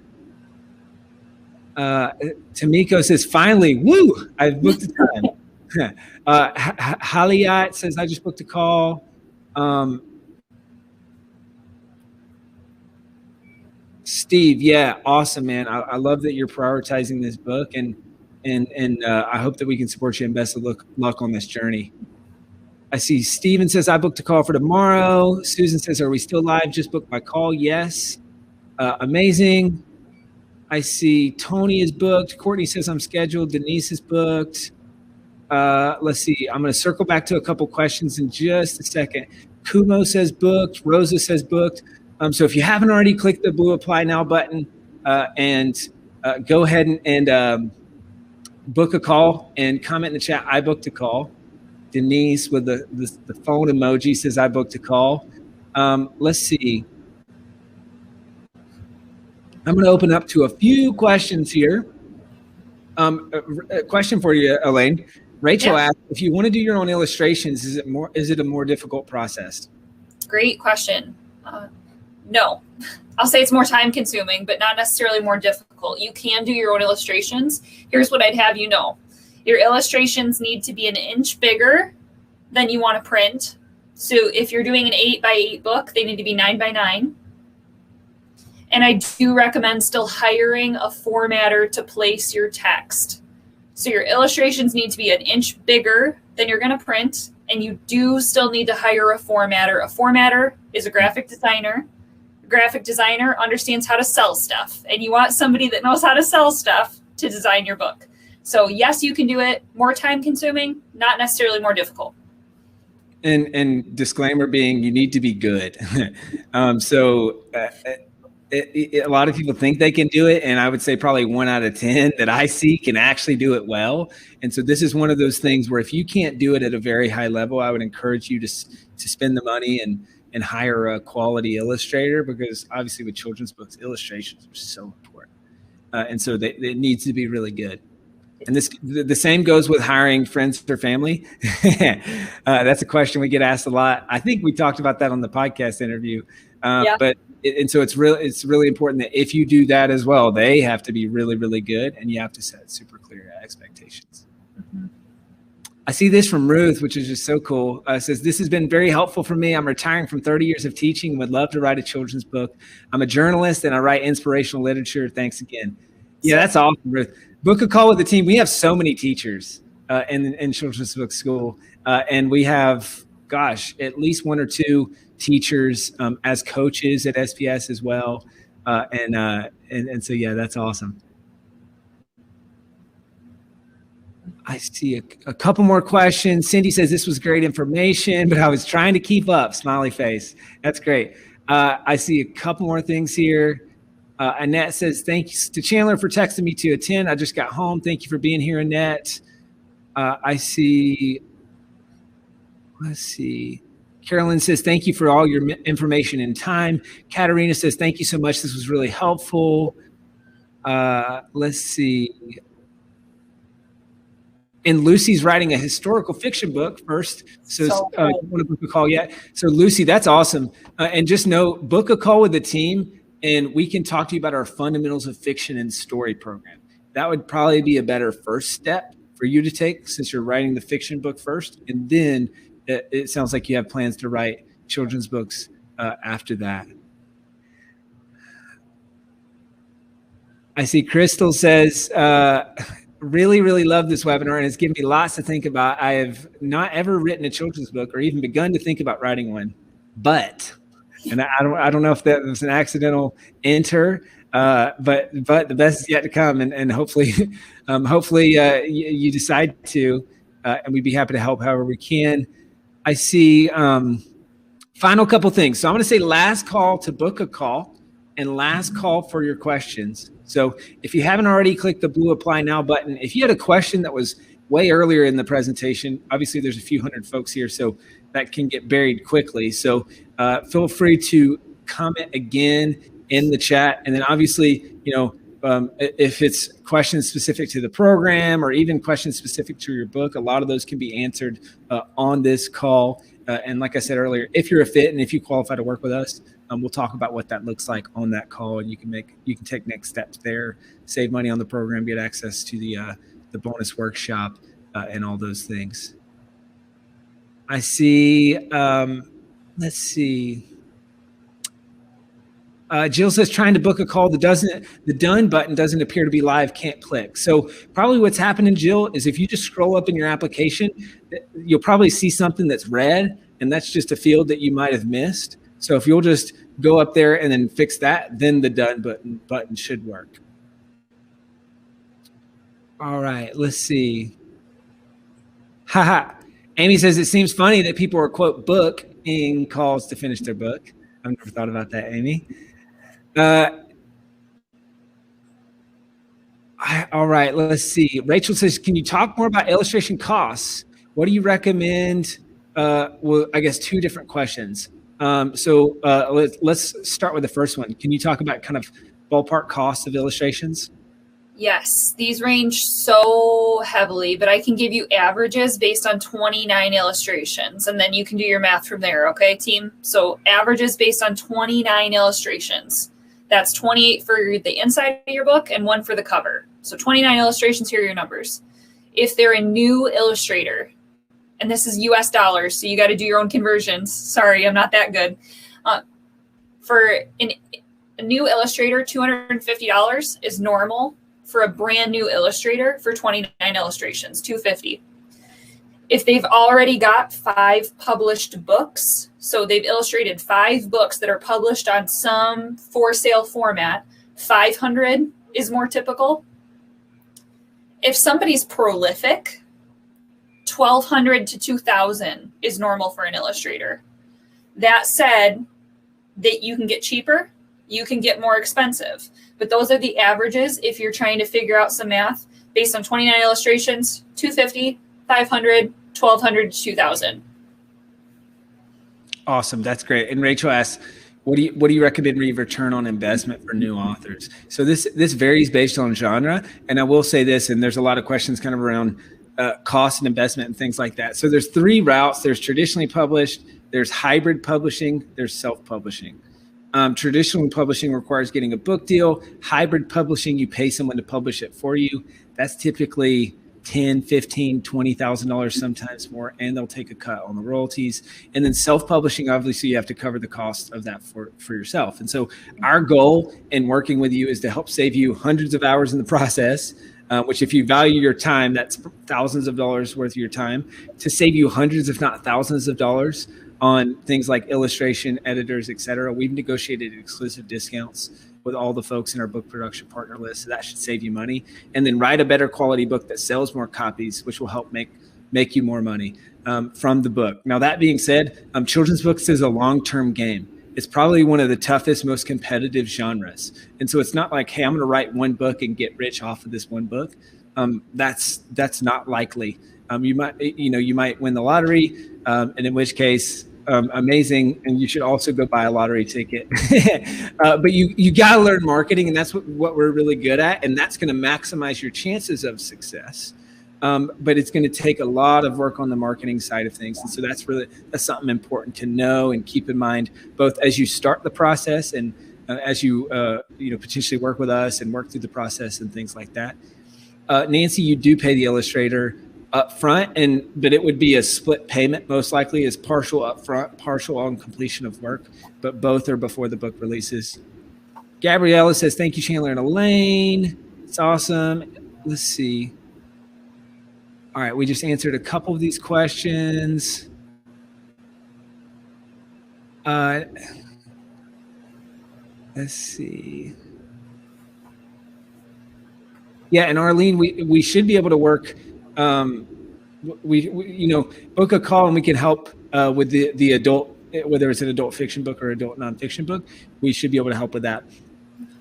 Tamiko says, finally, woo, I've booked a time. Haliat says, I just booked a call. Steve, yeah, awesome, man. I love that you're prioritizing this book, and I hope that we can support you, and best of luck on this journey. I see Steven says, I booked a call for tomorrow. Susan says, are we still live? Just booked my call. Yes. Amazing. I see Tony is booked. Courtney says, I'm scheduled. Denise is booked. Let's see. I'm going to circle back to a couple questions in just a second. Kumo says booked. Rosa says booked. So if you haven't already, click the blue apply now button and go ahead and book a call and comment in the chat, I booked a call. Denise with the phone emoji says, I booked a call. Let's see. I'm going to open up to a few questions here. A question for you, Elaine. Rachel asked, if you want to do your own illustrations, is it a more difficult process? Great question. No, I'll say it's more time consuming, but not necessarily more difficult. You can do your own illustrations. Here's what I'd have you know. Your illustrations need to be an inch bigger than you want to print. So if you're doing an 8x8 book, they need to be 9x9. And I do recommend still hiring a formatter to place your text. So your illustrations need to be an inch bigger than you're going to print, and you do still need to hire a formatter. A formatter is a graphic designer. A graphic designer understands how to sell stuff, and you want somebody that knows how to sell stuff to design your book. So yes, you can do it. More time consuming, not necessarily more difficult. And disclaimer being, you need to be good. A lot of people think they can do it, and I would say probably 1 out of 10 that I see can actually do it well. And so this is one of those things where if you can't do it at a very high level, I would encourage you to spend the money and hire a quality illustrator, because obviously with children's books, illustrations are so important. And so it needs to be really good. And the same goes with hiring friends or family. That's a question we get asked a lot. I think we talked about that on the podcast interview. But and so it's really important that if you do that as well, they have to be really, really good, and you have to set super clear expectations. Mm-hmm. I see this from Ruth, which is just so cool. Says, this has been very helpful for me. I'm retiring from 30 years of teaching and would love to write a children's book. I'm a journalist and I write inspirational literature. Thanks again. Yeah, that's awesome, Ruth. Book a call with the team. We have so many teachers in children's book school. And we have, at least one or two teachers as coaches at SPS as well. And so, yeah, that's awesome. I see a couple more questions. Cindy says, this was great information, but I was trying to keep up. Smiley face. That's great. I see a couple more things here. Annette says, thanks to Chandler for texting me to attend. I just got home. Thank you for being here, Annette. I see, let's see. Carolyn says, thank you for all your information and time. Katarina says, thank you so much. This was really helpful. Let's see. And Lucy's writing a historical fiction book first. So you want to book a call yet? So Lucy, that's awesome. And just know, book a call with the team and we can talk to you about our Fundamentals of Fiction and Story program. That would probably be a better first step for you to take since you're writing the fiction book first. And then it sounds like you have plans to write children's books after that. I see Crystal says, really, really love this webinar and it's given me lots to think about. I have not ever written a children's book or even begun to think about writing one, and I don't know if that was an accidental enter, but the best is yet to come, and hopefully you decide to, and we'd be happy to help however we can. I see final couple things. So I'm going to say last call to book a call and last call for your questions. So if you haven't already clicked the blue apply now button, if you had a question that was way earlier in the presentation, obviously there's a few hundred folks here, so that can get buried quickly. So feel free to comment again in the chat. And then obviously, if it's questions specific to the program or even questions specific to your book, a lot of those can be answered on this call. And like I said earlier, if you're a fit and if you qualify to work with us, we'll talk about what that looks like on that call, and you can take next steps there, save money on the program, get access to the bonus workshop, and all those things. I see. Let's see. Jill says, trying to book a call the done button doesn't appear to be live, can't click. So probably what's happening, Jill, is if you just scroll up in your application, you'll probably see something that's red, and that's just a field that you might have missed. So if you'll just go up there and then fix that, then the done button should work. All right, let's see. Haha. Amy says, it seems funny that people are, quote, booking calls to finish their book. I've never thought about that, Amy. All right, let's see. Rachel says, can you talk more about illustration costs? What do you recommend? Well, I guess two different questions. So let's start with the first one. Can you talk about kind of ballpark costs of illustrations? Yes, these range so heavily, but I can give you averages based on 29 illustrations, and then you can do your math from there, okay, team? So averages based on 29 illustrations. That's 28 for the inside of your book and 1 for the cover. So 29 illustrations, here are your numbers. If they're a new illustrator, and this is US dollars, so you got to do your own conversions. Sorry, I'm not that good. For a new illustrator, $250 is normal. For a brand new illustrator, for 29 illustrations, $250. If they've already got 5 published books, so they've illustrated 5 books that are published on some for sale format, $500 is more typical. If somebody's prolific, $1,200 to $2,000 is normal for an illustrator. That said, that you can get cheaper, you can get more expensive. But those are the averages if you're trying to figure out some math based on 29 illustrations, $250, $500, $1,200 to $2,000. Awesome, that's great. And Rachel asks, what do you recommend return on investment for new authors? So this varies based on genre, and I will say this, and there's a lot of questions kind of around cost and investment and things like that. So there's 3 routes. There's traditionally published, there's hybrid publishing, there's self-publishing. Traditional publishing requires getting a book deal. Hybrid publishing, you pay someone to publish it for you. That's typically $10,000, $15,000, $20,000, sometimes more, and they'll take a cut on the royalties. And then self-publishing, obviously, you have to cover the cost of that for yourself. And so our goal in working with you is to help save you hundreds of hours in the process, which if you value your time, that's thousands of dollars worth of your time, to save you hundreds, if not thousands of dollars on things like illustration, editors, et cetera. We've negotiated exclusive discounts with all the folks in our book production partner list. So that should save you money. And then write a better quality book that sells more copies, which will help make you more money from the book. Now, that being said, children's books is a long-term game. It's probably one of the toughest, most competitive genres. And so it's not like, hey, I'm going to write one book and get rich off of this one book. That's not likely. You might win the lottery, and in which case, amazing, and you should also go buy a lottery ticket. But you got to learn marketing, and that's what we're really good at, and that's going to maximize your chances of success. But it's going to take a lot of work on the marketing side of things, and so that's something important to know and keep in mind, both as you start the process and as you potentially work with us and work through the process and things like that. Nancy, you do pay the illustrator up front, but it would be a split payment, most likely, is partial up front, partial on completion of work, but both are before the book releases. Gabriella says, thank you, Chandler and Elaine. It's awesome. Let's see. All right, we just answered a couple of these questions. Let's see. Yeah, and Arlene, we should be able to work. We book a call and we can help with the adult, whether it's an adult fiction book or adult nonfiction book. We should be able to help with that.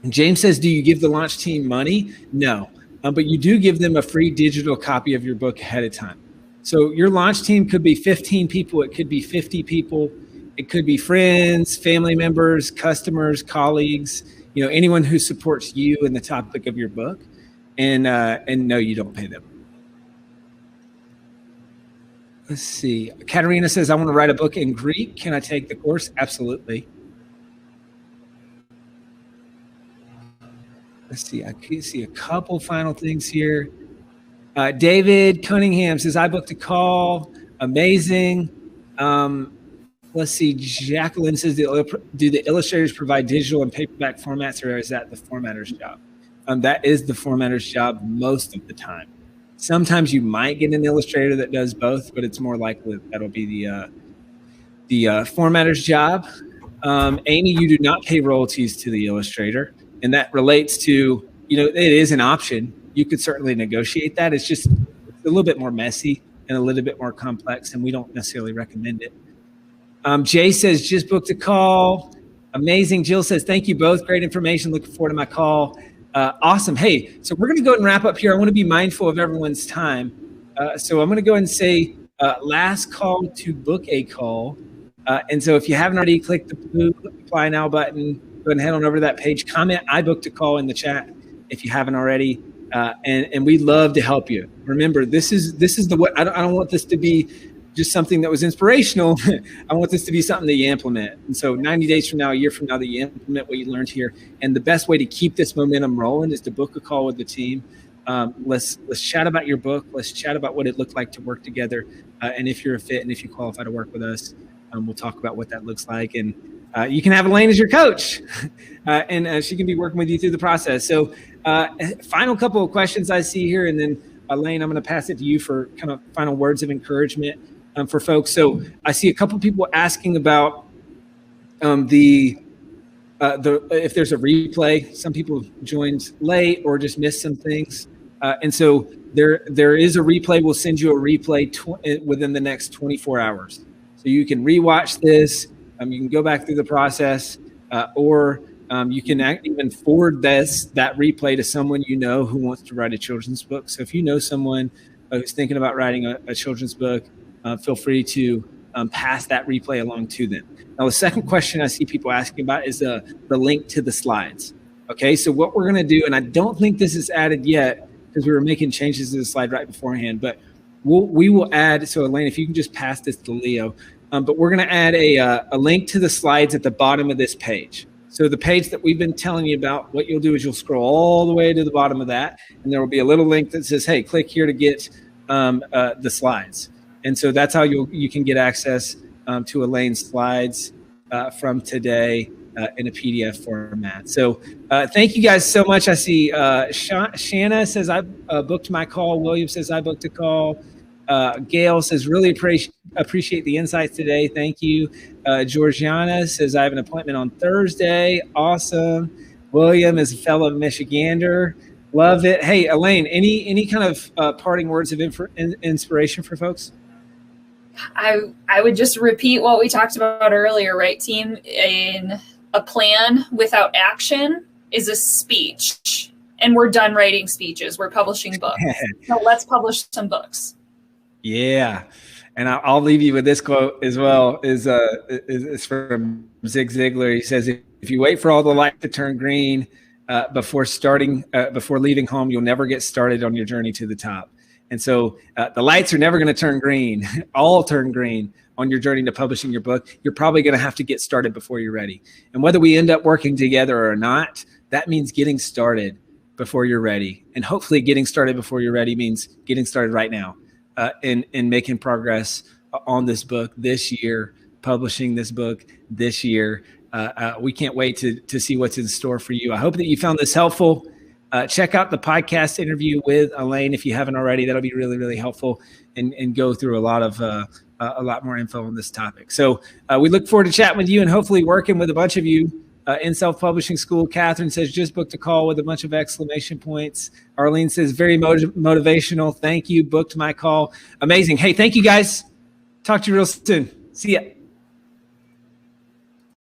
And James says, do you give the launch team money? No, but you do give them a free digital copy of your book ahead of time. So your launch team could be 15 people. It could be 50 people. It could be friends, family members, customers, colleagues, anyone who supports you in the topic of your book. And no, you don't pay them. Let's see. Katerina says, I want to write a book in Greek. Can I take the course? Absolutely. Let's see. I can see a couple final things here. David Cunningham says, I booked a call. Amazing. Let's see. Jacqueline says, do the illustrators provide digital and paperback formats, or is that the formatter's job? That is the formatter's job most of the time. Sometimes you might get an illustrator that does both, but it's more likely that'll be the formatter's job. Amy, you do not pay royalties to the illustrator, and that relates to, it is an option. You could certainly negotiate that. It's just a little bit more messy and a little bit more complex, and we don't necessarily recommend it. Jay says, just booked a call. Amazing. Jill says, thank you both. Great information. Looking forward to my call. Awesome. Hey, so we're going to go ahead and wrap up here. I want to be mindful of everyone's time. So I'm going to go ahead and say last call to book a call. And so if you haven't already clicked the blue apply now button, go ahead and head on over to that page. Comment, I booked a call in the chat if you haven't already. And we'd love to help you. Remember, this is the way. I don't want this to be just something that was inspirational. I want this to be something that you implement. And so 90 days from now, a year from now, that you implement what you learned here. And the best way to keep this momentum rolling is to book a call with the team. Let's chat about your book. Let's chat about what it looked like to work together. And if you're a fit and if you qualify to work with us, we'll talk about what that looks like. And you can have Elaine as your coach, and she can be working with you through the process. So final couple of questions I see here. And then Elaine, I'm going to pass it to you for kind of final words of encouragement for folks. So I see a couple people asking about if there's a replay. Some people joined late or just missed some things, and so there is a replay. We'll send you a replay within the next 24 hours, so you can rewatch this. You can go back through the process, or you can even forward that replay to someone who wants to write a children's book. So if you know someone who's thinking about writing a children's book, feel free to pass that replay along to them. Now, the second question I see people asking about is the link to the slides. Okay, so what we're going to do, and I don't think this is added yet because we were making changes to the slide right beforehand, but we will add, so Elaine, if you can just pass this to Leo, but we're going to add a link to the slides at the bottom of this page. So the page that we've been telling you about, what you'll do is you'll scroll all the way to the bottom of that, and there will be a little link that says, hey, click here to get the slides. And so that's how you can get access to Elaine's slides from today in a PDF format. So thank you guys so much. I see Shanna says, I booked my call. William says, I booked a call. Gail says, really appreciate the insights today. Thank you. Georgiana says, I have an appointment on Thursday. Awesome. William is a fellow Michigander. Love it. Hey, Elaine, any kind of parting words of inspiration for folks? I would just repeat what we talked about earlier, right, team? In a plan without action is a speech. And we're done writing speeches. We're publishing books. So let's publish some books. Yeah. And I'll leave you with this quote as well, is from Zig Ziglar. He says, if you wait for all the light to turn green before leaving home, you'll never get started on your journey to the top. And so the lights are never going to turn green, all turn green on your journey to publishing your book. You're probably going to have to get started before you're ready. And whether we end up working together or not, that means getting started before you're ready. And hopefully getting started before you're ready means getting started right now. In making progress on this book this year, publishing this book this year. We can't wait to see what's in store for you. I hope that you found this helpful. Check out the podcast interview with Elaine if you haven't already. That'll be really, really helpful and go through a lot more info on this topic. So we look forward to chatting with you and hopefully working with a bunch of you in self-publishing school. Catherine says, just booked a call with a bunch of exclamation points. Arlene says, very motivational. Thank you. Booked my call. Amazing. Hey, thank you guys. Talk to you real soon. See ya.